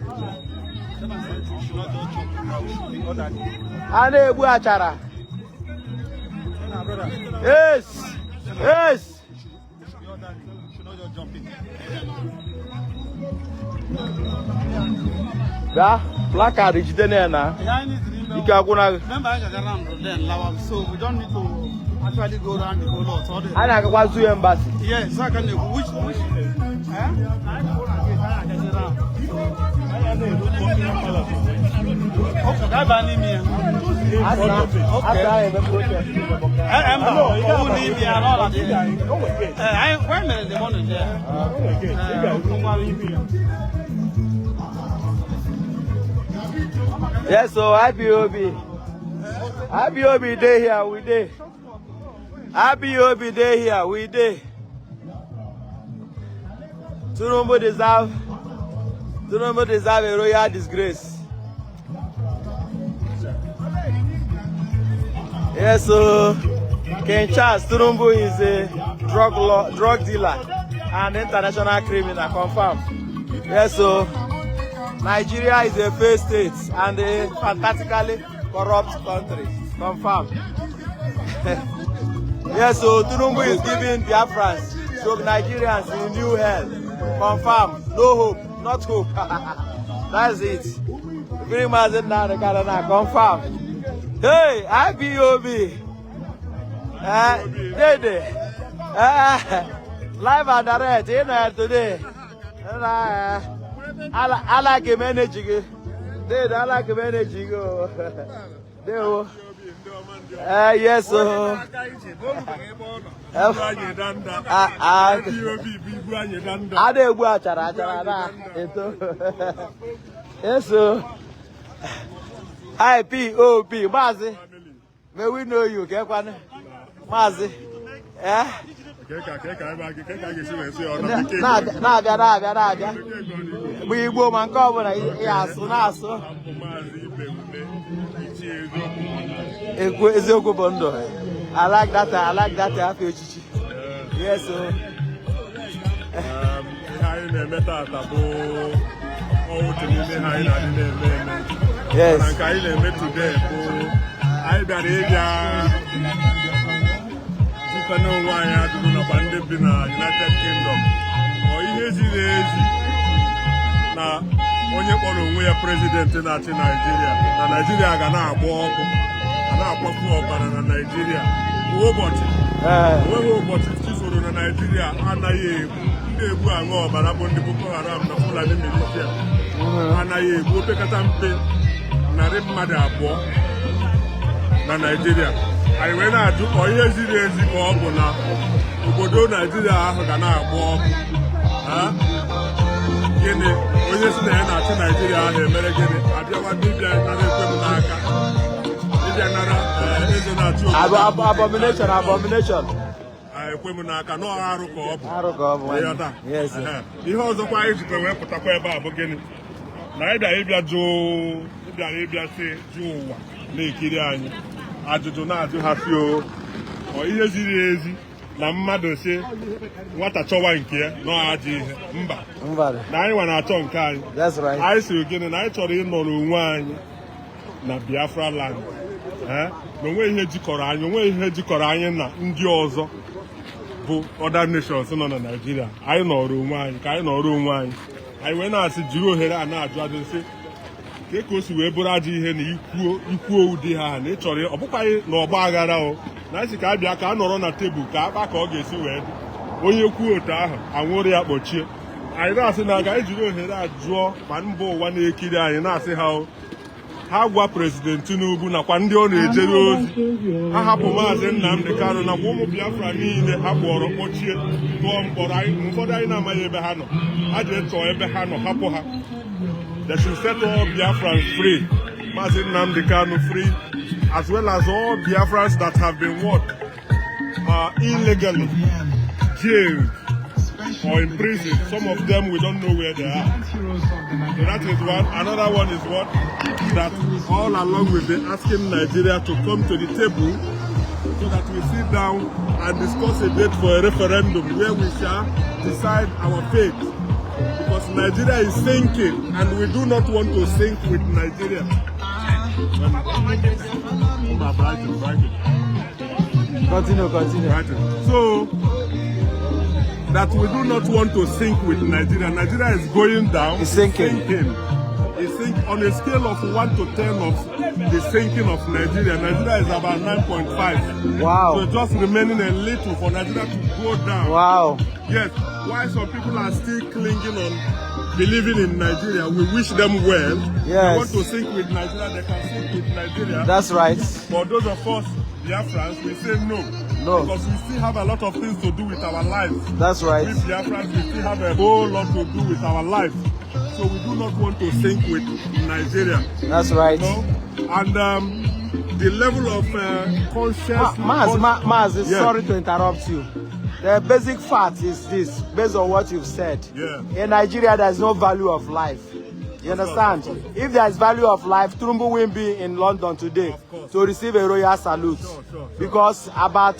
B: Adebu achara. Yes. Yes. Yeah, placard is there now. You can go now. Remember, I got around then, so we don't need to actually go around the whole lot. I can go to embassy. Yes, I can. Which? Yes, so IPOB day here, we day. IPOB day here, we day. Tinubu deserve a royal disgrace. Yes, so King Charles Tinubu is a drug dealer and international criminal, confirmed. Yes, so Nigeria is a failed state and a fantastically corrupt country, confirmed. Yes, so Tinubu is giving Biafrans, so Nigerians in new hell, confirmed. No hope, not hope. That's it. Very much now the Canada, confirmed. Hey, IPOB. Live and direct, you know, today. I like him managing it. I like him managing it. Yes, so. Yes, so. IPOB, Mazi. May we know you, Kekwan? Mazi. Eh? We go man cover. Yes, so. I like that. I like that. Yes, sir. Yes. United Kingdom. Onye kpọrọ onwe ya president na-achị Nigeria na Nigeria ga na-agba ọkụ na-akwafu ọbara na Nigeria kwa ụbọchị
L: Onweghị ụbọchị chisoro na Nigeria anaghị egbu ndị egbu aṅụ ọbara bụ ndị Boko Haram na Fulani militia anaghị egbu opekata mpe 200 na Nigeria. Anyị wee na-ajụ ka ihe ziri ezi ka ọ bụ na obodo Nigeria ahụ ga na-agba ọkụ. Gịnị onye si na ya na-achị Nigeria ahụ emere gịnị? Abịawa dibịa nara ekwe m n'aka. Dibịa nara eze na-achị obodo.
B: Abomination.
L: Ekwe m n'aka na ọha arụ ka ọ bụ.
B: Yes.
L: Ihe ọzọkwa anyị jikwa wee pụtakwa ebe a bụ gịnị? Na anyị bịara ịbịa sị jụ ụwa na-ekiri anyị ajụjụ na-ajụ ha si ọ ihe ziri ezi na mmadụ si nwata chọwa nke ya na ajọ ihe mba na anyị nwa na-achọ nke anyị. Anyị siri gịnị na anyị chọrọ ịnọrọ onwe anyị na Biafra land na onwe ihe jikọrọ anyị na ndị ọzọ bụ other nations nọ na Nigeria. Anyị nọrọ onwe anyị ka anyị nọrọ onwe anyị. Anyị wee na-asị jiri ohere a na-ajụ ajụ sị ka o si wee bụrụ ajọ ihe na ikwuo ụdị ha na ị chọrọ ọ bụkwaghị na ọgba aghara na anyị si ka a bịa ka a nọrọ na tebụl ka akpa ka ọ ga-esi wee dị onye kwuo otu ahụ anwụrụ ya kpọchie. Anyị na-asị na aga ejiri ohere a jụọ ma mba ụwa na-ekiri anyị na-asị ha gwa President Tinubu nakwa ndị ọ na-ejere ozi ha hapụ Maazị Nnamdi Kanu nakwa ụmụ Biafra niile ha kpọrọ kpọchie tụọ mkpọrọ. Ụfọdụ anyị na-amaghị ebe ha nọ, ha ji chọọ ebe ha nọ hapụ ha. They should set all Biafrans free. Maazị Nnamdi Kanu free, as well as all Biafrans that have been illegally jailed or in prison. Some of them we don't know where they are. So that is one. Another one is what? That all along we've been asking Nigeria to come to the table so that we sit down and discuss a date for a referendum where we shall decide our fate. Because Nigeria is sinking and we do not want to sink with Nigeria. Continue. So, that we do not want to sink with Nigeria. Nigeria is going down.
B: It's sinking.
L: It's sinking. On a scale of 1 to 10 of the sinking of Nigeria, Nigeria is about 9.5.
B: Wow.
L: So just remaining a little for Nigeria to go down.
B: Wow.
L: Yes. Why some people are still clinging on believing in Nigeria, we wish them well.
B: Yes.
L: They want to sink with Nigeria, they can sink with Nigeria.
B: That's right.
L: For those of us, Biafrans, we say no. Because we still have a lot of things to do with our lives.
B: That's right.
L: We Biafrans, we still have a whole lot to do with our lives. So we do not want to sink with Nigeria.
B: That's right.
L: You know? And the level of conscious...
B: Maz, sorry to interrupt you. The basic fact is this, based on what you've said. In Nigeria, there's no value of life. You understand? If there is value of life, Tinubu will be in London today to receive a royal salute. Because about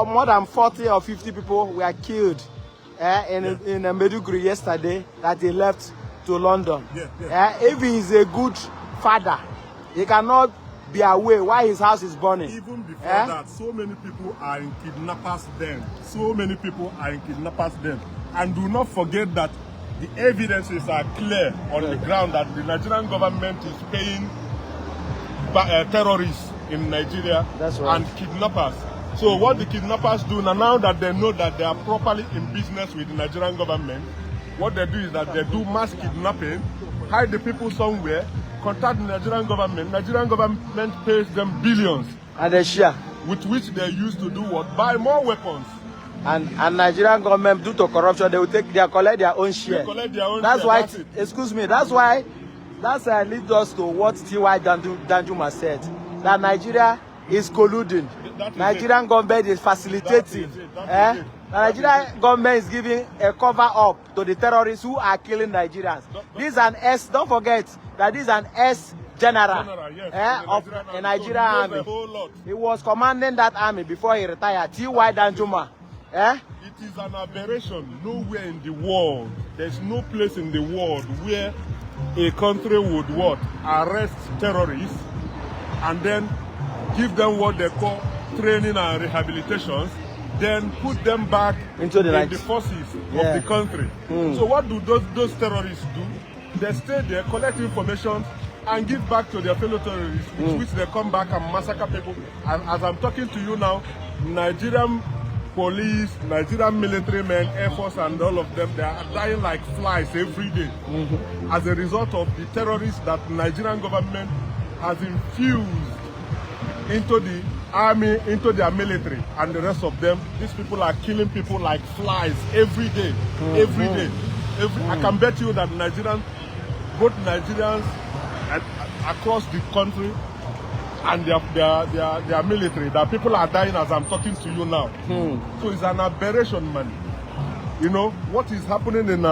B: more than 40 or 50 people were killed in Maiduguri yesterday that he left to London. If he is a good father, he cannot be away while his house is burning.
L: Even before that, so many people are in kidnappers' den. So many people are in kidnappers' den. And do not forget that the evidences are clear on the ground that the Nigerian government is paying terrorists in Nigeria and kidnappers. So what the kidnappers do now that they know that they are properly in business with the Nigerian government, what they do is that they do mass kidnapping, hide the people somewhere, contact the Nigerian government. Nigerian government pays them billions.
B: And they share.
L: With which they use to do what? Buy more weapons.
B: And Nigerian government, due to corruption, they will collect their own share.
L: They collect their own
B: that's
L: share.
B: why,
L: That's
B: that's why leads us to what T.Y. Danjuma said, that Nigeria is colluding. Nigerian government is facilitating. The Nigerian government is giving a cover up to the terrorists who are killing Nigerians. This is an S, don't forget that this is an S general of the Nigerian army. He was commanding that army before he retired. T.Y. Danjuma.
L: It is an aberration. Nowhere in the world, there's no place in the world where a country would what? Arrest terrorists and then give them what they call training and rehabilitations, then put them back into the forces of the country. So what do those terrorists do? They stay there, collect information, and give back to their fellow terrorists, with which they come back and massacre people. And as I'm talking to you now, Nigerian police, Nigerian military men, Air Force, and all of them, they are dying like flies every day as a result of the terrorists that the Nigerian government has infused into the army, into their military, and the rest of them. These people are killing people like flies every day, every day. I can bet you that both Nigerians across the country and their military, that people are dying as I'm talking to you now. So it's an aberration, man. You know what is happening in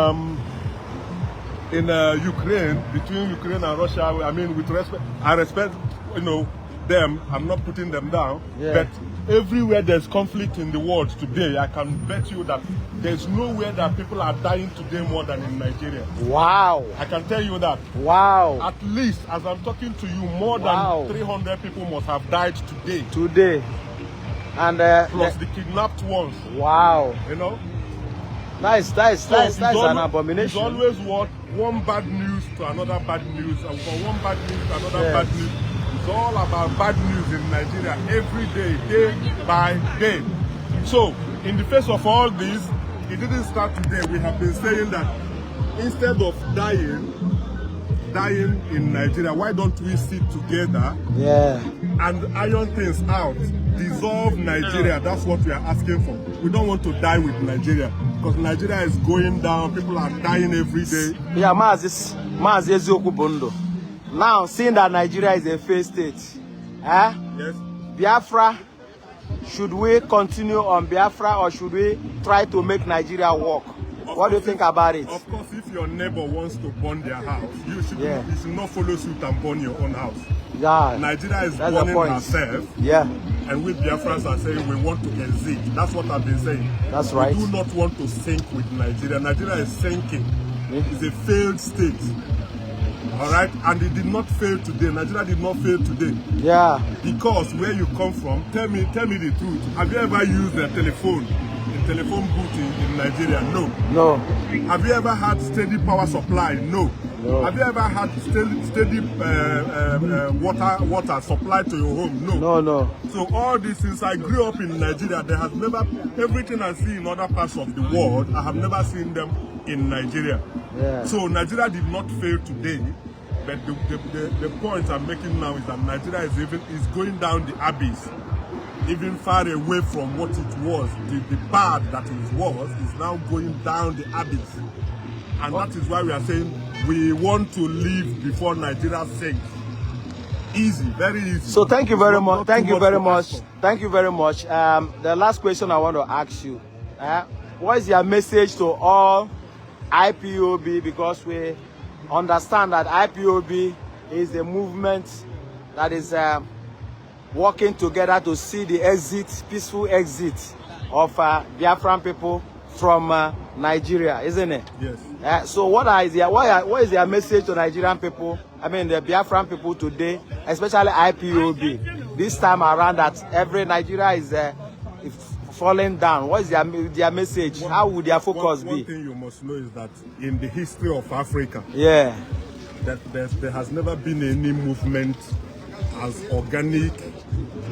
L: Ukraine, between Ukraine and Russia. I mean, with respect, I respect, you know, them. I'm not putting them down, but everywhere there's conflict in the world today, I can bet you that there's nowhere that people are dying today more than in Nigeria.
H: Wow.
L: I can tell you that.
H: Wow.
L: At least, as I'm talking to you, more than 300 people must have died today.
H: Today. And
L: plus the kidnapped ones.
H: Wow.
L: You know?
H: That's an abomination.
L: It's always what? One bad news to another bad news, and from one bad news to another bad news. It's all about bad news in Nigeria every day, day by day. So, in the face of all this, it didn't start today. We have been saying that instead of dying in Nigeria, why don't we sit together and iron things out, dissolve Nigeria? That's what we are asking for. We don't want to die with Nigeria, because Nigeria is going down. People are dying every day.
H: Yeah, Mazi Ezioku Bondo. Now, seeing that Nigeria is a failed state,
L: yes.
H: Biafra, should we continue on Biafra, or should we try to make Nigeria work? What do you think about it?
L: Of course, if your neighbor wants to burn their house, you should not follow suit and burn your own house.
H: Yeah.
L: Nigeria is burning herself.
H: Yeah.
L: And we Biafrans are saying we want to exit. That's what I've been saying.
H: That's right.
L: We do not want to sink with Nigeria. Nigeria is sinking. It's a failed state. All right, and it did not fail today. Nigeria did not fail today.
H: Yeah.
L: Because where you come from, tell me the truth. Have you ever used a telephone booth in Nigeria? No.
H: No.
L: Have you ever had steady power supply? No. No. Have you ever had steady water supply to your home? No.
H: No, no.
L: So all this, since I grew up in Nigeria, there has never, everything I see in other parts of the world, I have never seen them in Nigeria.
H: Yeah.
L: So Nigeria did not fail today, but the point I'm making now is that Nigeria is going down the abyss, even far away from what it was. The bad that it was is now going down the abyss. And that is why we are saying we want to live before Nigeria sinks. Easy, very easy.
H: So thank you very much. Thank you very much. Thank you very much. The last question I want to ask you, what is your message to all IPOB, because we understand that IPOB is a movement that is working together to see the peaceful exit of Biafran people from Nigeria, isn't it?
L: Yes.
H: So what is your message to Nigerian people, I mean the Biafran people today, especially IPOB, this time around that every Nigeria is falling down? What is their message? How would their focus be?
L: One thing you must know is that in the history of Africa,
H: that
L: there has never been any movement as organic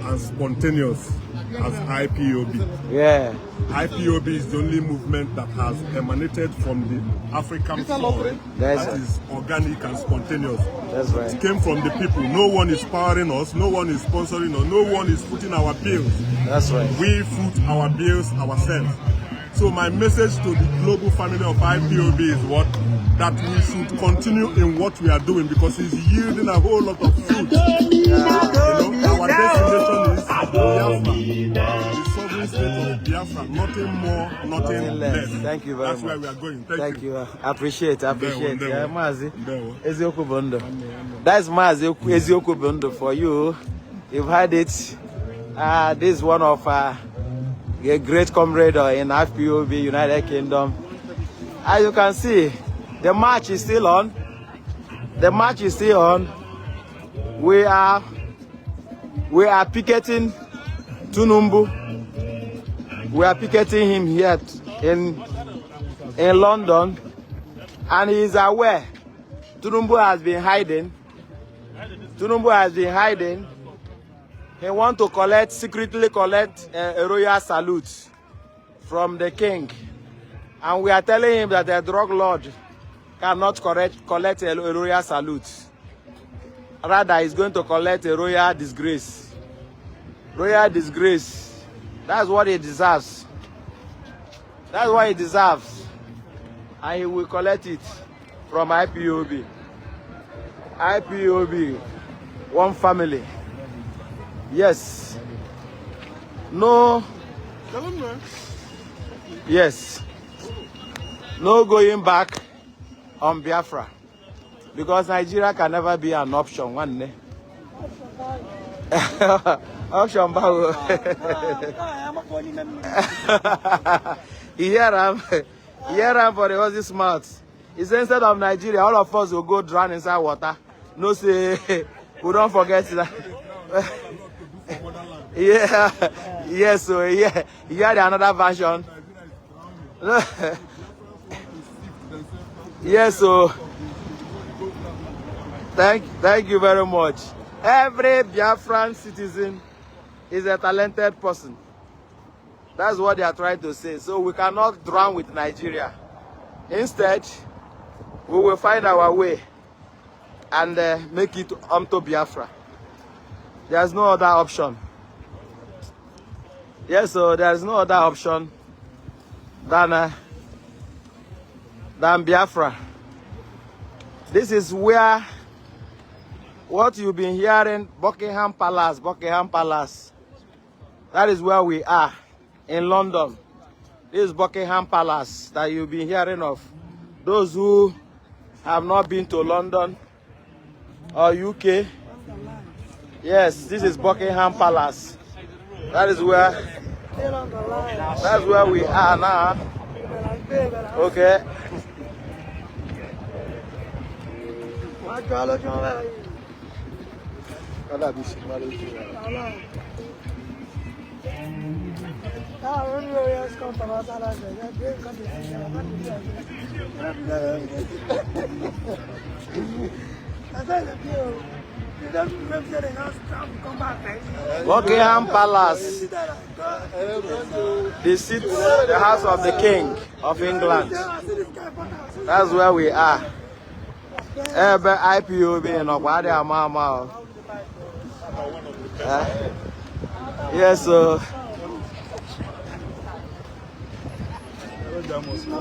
L: and spontaneous as IPOB.
H: Yeah.
L: IPOB is the only movement that has emanated from the African soil that is organic and spontaneous.
H: That's right.
L: It came from the people. No one is powering us, no one is sponsoring us, no one is footing our bills.
H: That's right.
L: We foot our bills ourselves. So my message to the global family of IPOB is what? That we should continue in what we are doing, because it's yielding a whole lot of fruit. You know, our destination is Biafra, the sovereign state of Biafra. Nothing more, nothing less.
H: Thank you very much.
L: That's where we are going.
H: Thank you. Appreciate. Yeah, Mazi Ezioku Bondo. That's Mazi Ezioku Bondo for you. You've had it. This is one of a great comrade in IPOB, United Kingdom. As you can see, the march is still on. The march is still on. We are picketing Tinubu. We are picketing him here in London, and he is aware. Tinubu has been hiding. Tinubu has been hiding.
B: he want to secretly collect a royal salute from the king. And we are telling him that the drug lord cannot collect a royal salute. Rather, he's going to collect a royal disgrace. Royal disgrace. That's what he deserves. That's what he deserves. And he will collect it from IPOB. IPOB, one family. Yes. No. Yes. No going back on Biafra. Because Nigeria can never be an option. One day. Option power. Here I'm for the horse's mouth. He said instead of Nigeria, all of us will go drown inside water. No say we don't forget that. Yeah, yes, so yeah, he had another version. Yes, so thank you very much. Every Biafran citizen is a talented person. That's what they are trying to say. So we cannot drown with Nigeria. Instead, we will find our way and make it onto Biafra. There's no other option. Yes, so there's no other option than Biafra. This is where what you've been hearing, Buckingham Palace. That is where we are in London. This is Buckingham Palace that you've been hearing of. Those who have not been to London or UK, yes, this is Buckingham Palace. That is where we are now. Okay. Buckingham Palace, the house of the King of England. That's where we are. IPOB in Okwadi Amama. Yes, so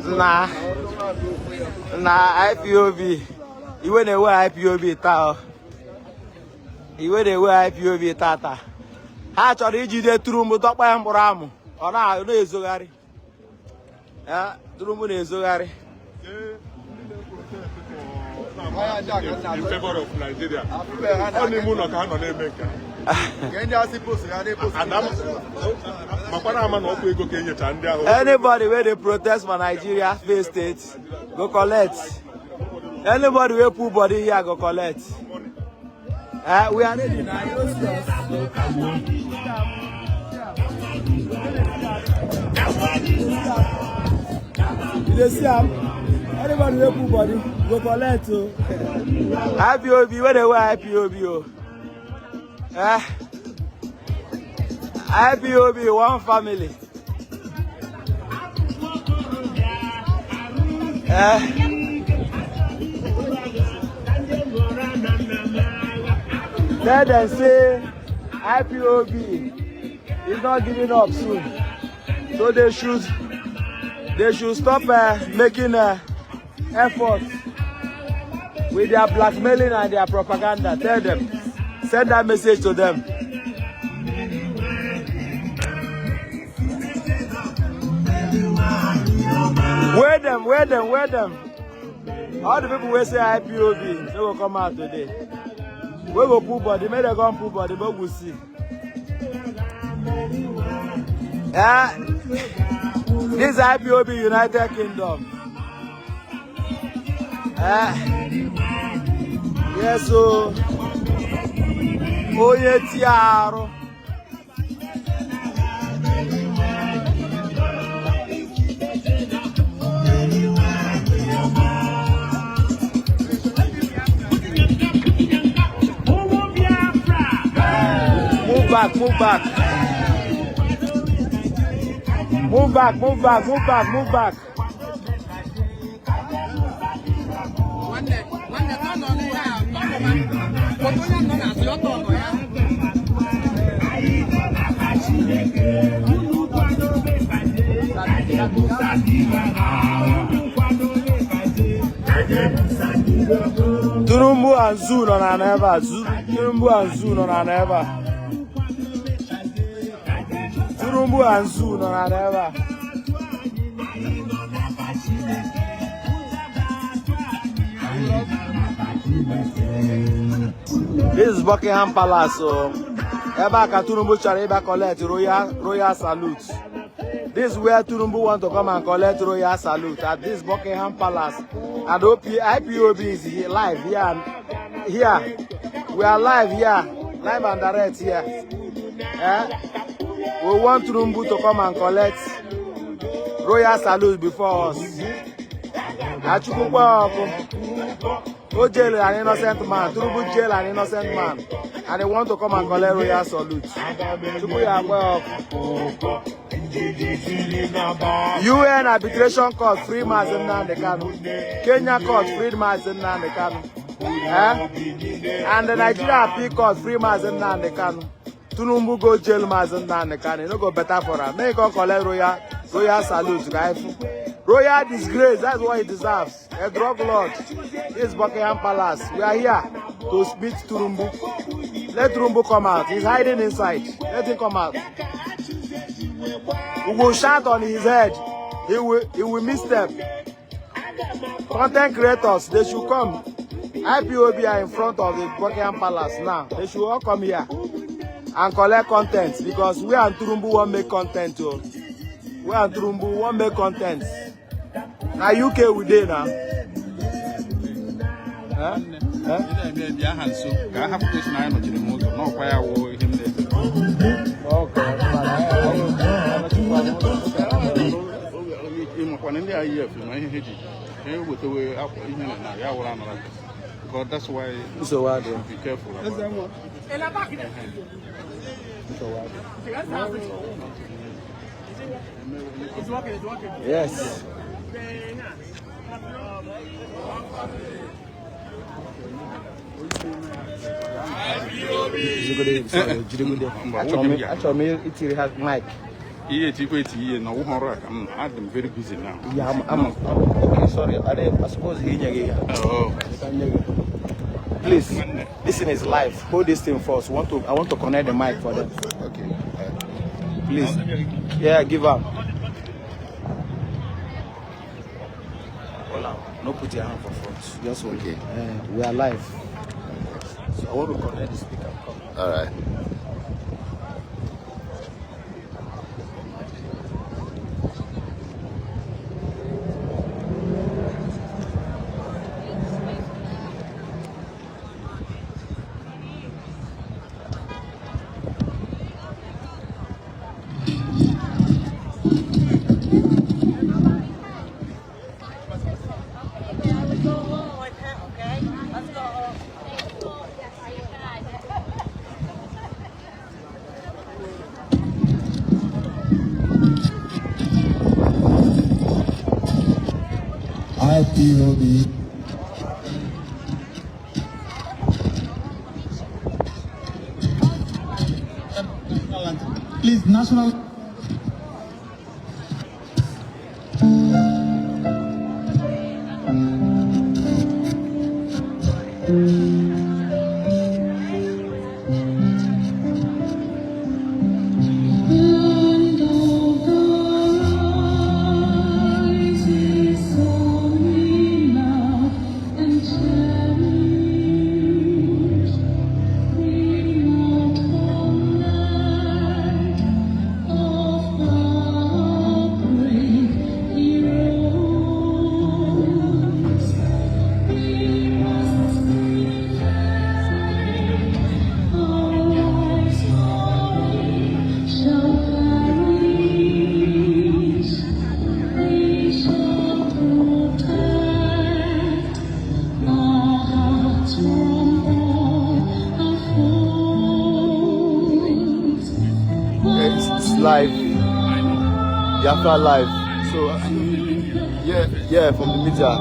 B: nah, IPOB. You went away IPOB tao. You went away IPOB tata. Ha chọrọ iji de Tinubu tọkpa ya mkpụrụ amụ. Ọ na-ezogharị. Tinubu na-ezogharị.
L: In favor of Nigeria.
B: Anybody where they protest for Nigeria, face state, go collect. Anybody where poor body here, go collect. We are ready now. You see anybody where poor body, go collect. IPOB, where they were IPOB. IPOB, one family. Let them say IPOB is not giving up soon. So they should stop making efforts with their blackmailing and their propaganda. Tell them, send that message to them. Wear them. All the people who say IPOB, they will come out today. We will pull body, may they come pull body, but we'll see. This IPOB United Kingdom. Yes, so Oye Tiaro. back, move back. Move back, move back, move back, move back. Tinubu and Zoo on an ever. Tinubu and Zoo on an ever. Tinubu and Zoo on an ever. This is Buckingham Palace. So, Eba Tinubu Chariba collect royal salute. This is where Tinubu want to come and collect royal salute at this Buckingham Palace. And IPOB is here, live here. Here, we are live here, live and direct here. We want Tinubu to come and collect royal salute before us. Go jail an innocent man. Tinubu jail an innocent man, and they want to come and collect royal salute. UN arbitration court free Marcel and the Kanu. Kenya court free Marcel and the Kanu. And the Nigeria appeal court free Marcel and the Kanu. Tinubu go jail Marcel and the Kanu. No go better for her. Make her collect royal salute, guys. Royal disgrace, that's what he deserves. A drug lord. This is Buckingham Palace. We are here to speak to Tinubu. Let Tinubu come out. He's hiding inside. Let him come out. We will shout on his head. He will misstep. Content creators, they should come. IPOB are in front of the Buckingham Palace now. They should all come here and collect content, because we and Tinubu won't make content too. We and Tinubu won't make content. Now UK we dey now.
E: Because that's why
B: so
E: be careful about
F: It's working, it's working.
B: Yes. Actually, it has mic.
E: I'm very busy now.
B: Yeah, I'm okay, sorry. I suppose he here.
E: Oh.
B: Please, listen is live. Hold this thing first. I want to connect the mic for them.
E: Okay.
B: Please. Yeah, give up. Hold on. No put your hand for front. Just hold it. We are live. So I want to connect the speaker. Come.
E: All right.
J: IPOB. Please, national.
G: Oh
M: Biafra live. So yeah, from the media.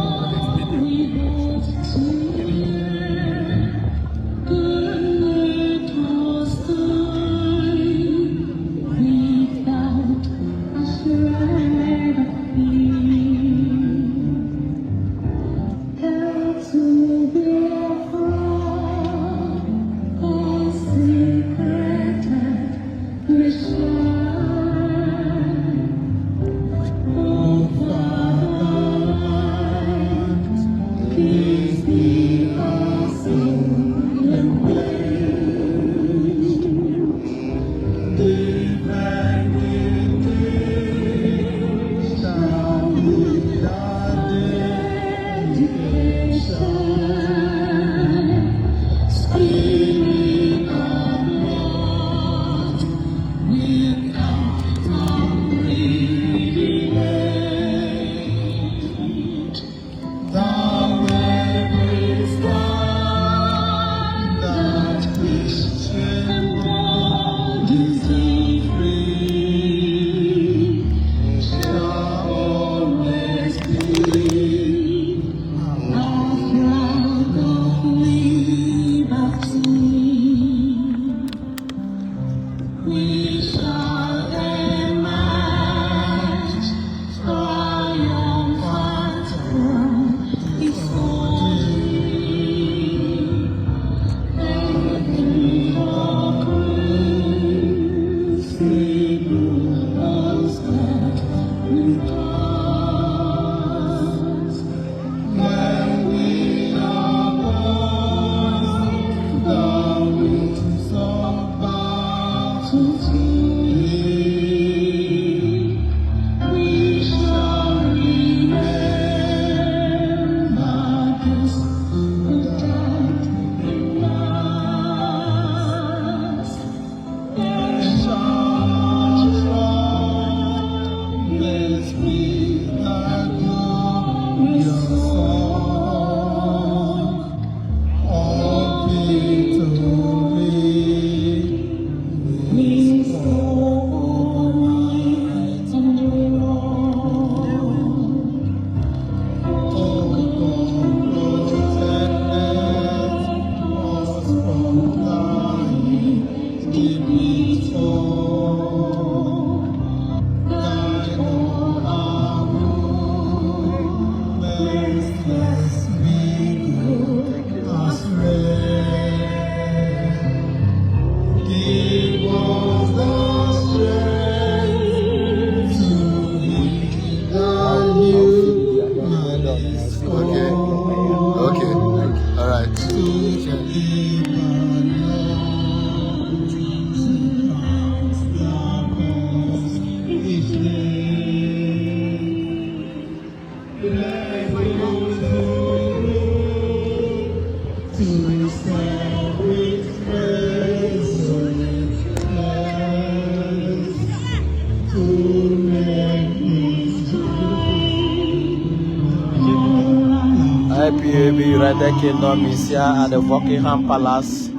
M: IPOB United Kingdom is here at the Buckingham Palace. We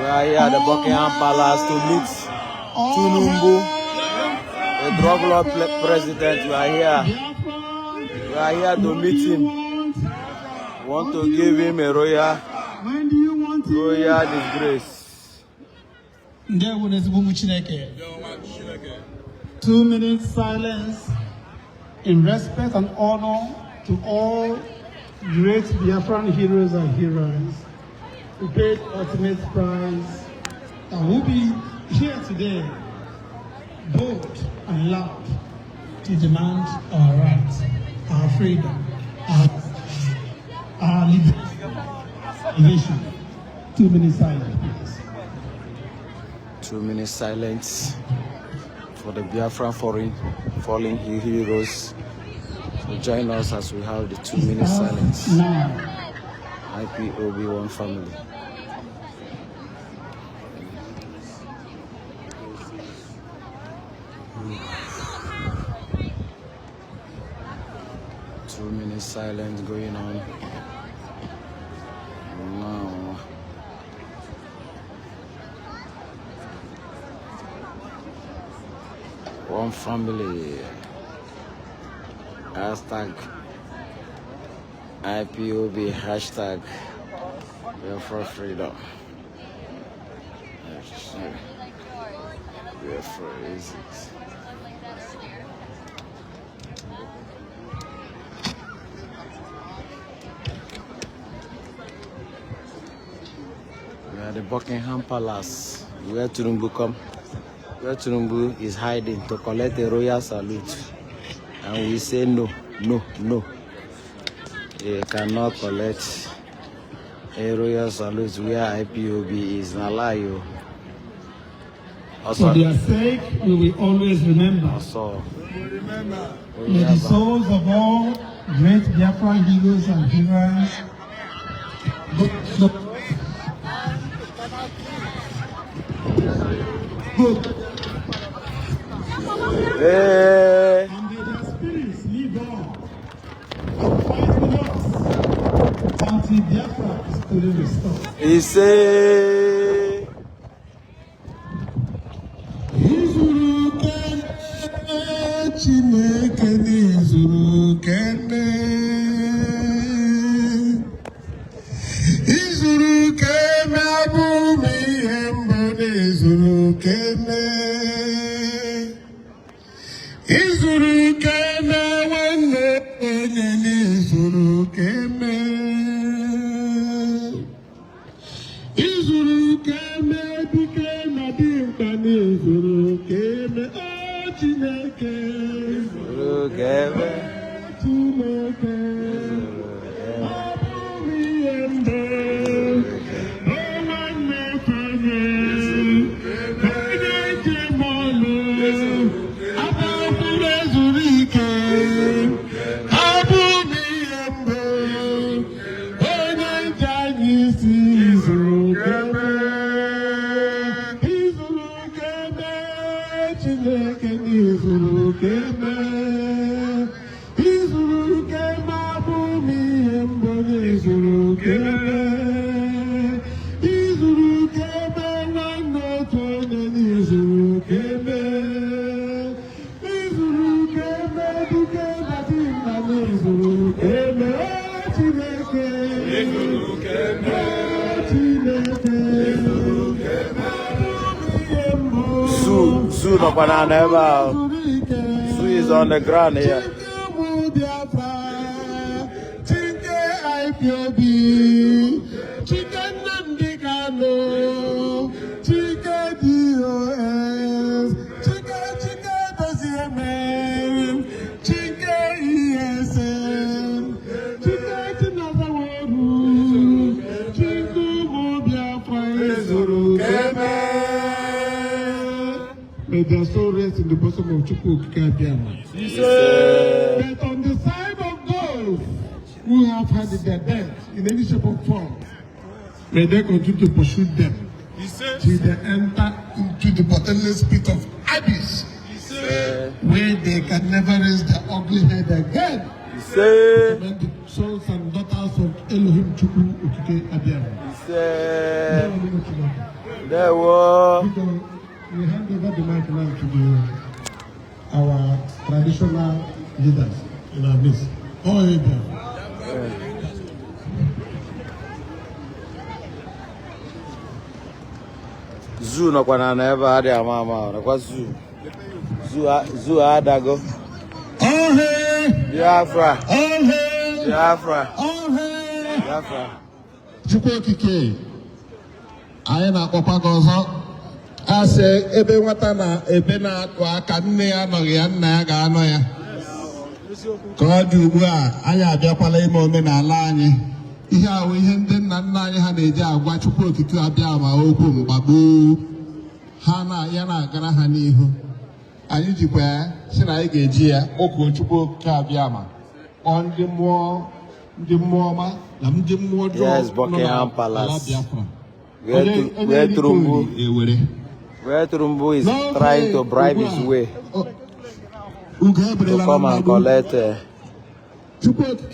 M: are here at the Buckingham Palace to meet Tinubu, the drug lord president. We are here to meet him. We want to give him a royal disgrace.
N: 2 minutes silence in respect and honor to all great Biafran heroes and heroines who paid ultimate price and will be here today, bold and loud, to demand our rights, our freedom, our liberation. 2 minutes silence, please.
M: 2 minutes silence for the Biafran fallen heroes. So join us as we have the 2 minutes silence. IPOB one family. Two minutes silence going on now. One family. Hashtag IPOB. Hashtag Biafra freedom. Biafra is it. We are the Buckingham Palace, where Tinubu come, where Tinubu is hiding to collect a royal salute, and we say no, no, no. He cannot collect a royal salute where IPOB is not lie.
N: For their sake, we will always remember. May the souls of all great Biafran heroes and heroines
M: Hey.
N: and may their spirits live on and fight with us until Biafra is fully restored.
M: He say,
J: Chineke n'izuru kene izuru kene abụm ihe mbụ n'izuru kene izuru kene nwanne onye n'izuru kene izuru kene dike na dimkpa n'izuru kene Chineke
M: Zoo no banana ever. Zoo is on the ground here.
J: IPOB, chicken Nandikano, chicken DOS, chicken BCMM, chicken ESM, chicken Nazawaru, chicken Biafra, may their soul rest in the bosom of Chukwu Kabiama. But on the side of those who have handed their death in any shape or form, may they continue to pursue them till they enter into the bottomless pit of abyss, where they can never raise their ugly head again. The sons and daughters of Elohim Chukwu Okike Abiam.
M: There were.
J: We hand over the mic now to our traditional leaders in our midst. All of them.
M: Zoo no kwa na ebe adi ama na kwa zoo. Zoo adago. Biafra. Biafra. Biafra.
J: Chukwu Okike. Anyị na-akpọkwa gị ọzọ. Asị ebe nwata na ebe na-atụ aka nne ya anọghị ya nna ya ga-anọ ya. Ka ọ dị ugbu a anyị abịakwala ime omenala anyị. Ihe ahụ ihe ndị nna nna anyị ha na-eji agwa Chukwu Okike abịa ma okwu mgbagbo ha na ya na-agara ha n'ihu. Anyị jikwa ya si na anyị ga-eji ya okwu Chukwu Okike abịa ma ọ ndị mmụọ ọma na ndị mmụọ ọjọọ
M: Yes, Buckingham Palace. Where Tinubu is trying to bribe his way to come and collect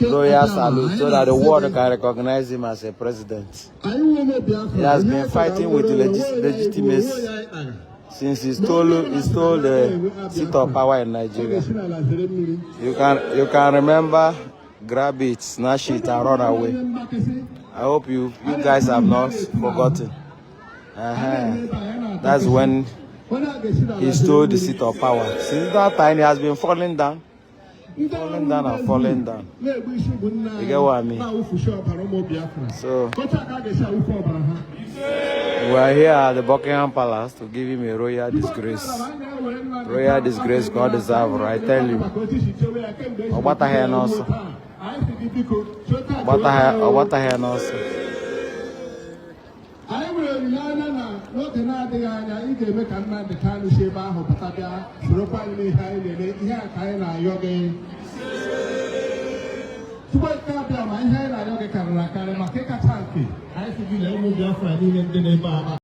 M: royal salute so that the world can recognize him as a president. He has been fighting with legitimacy since he stole the seat of power in Nigeria. You can remember, grab it, snatch it, and run away. I hope you guys have not forgotten. That's when he stole the seat of power. Since that time, he has been falling down. Falling down and falling down. You get what I mean? So, we are here at the Buckingham Palace to give him a royal disgrace. Royal disgrace God deserves, I tell you. What the hell also? What the hell also?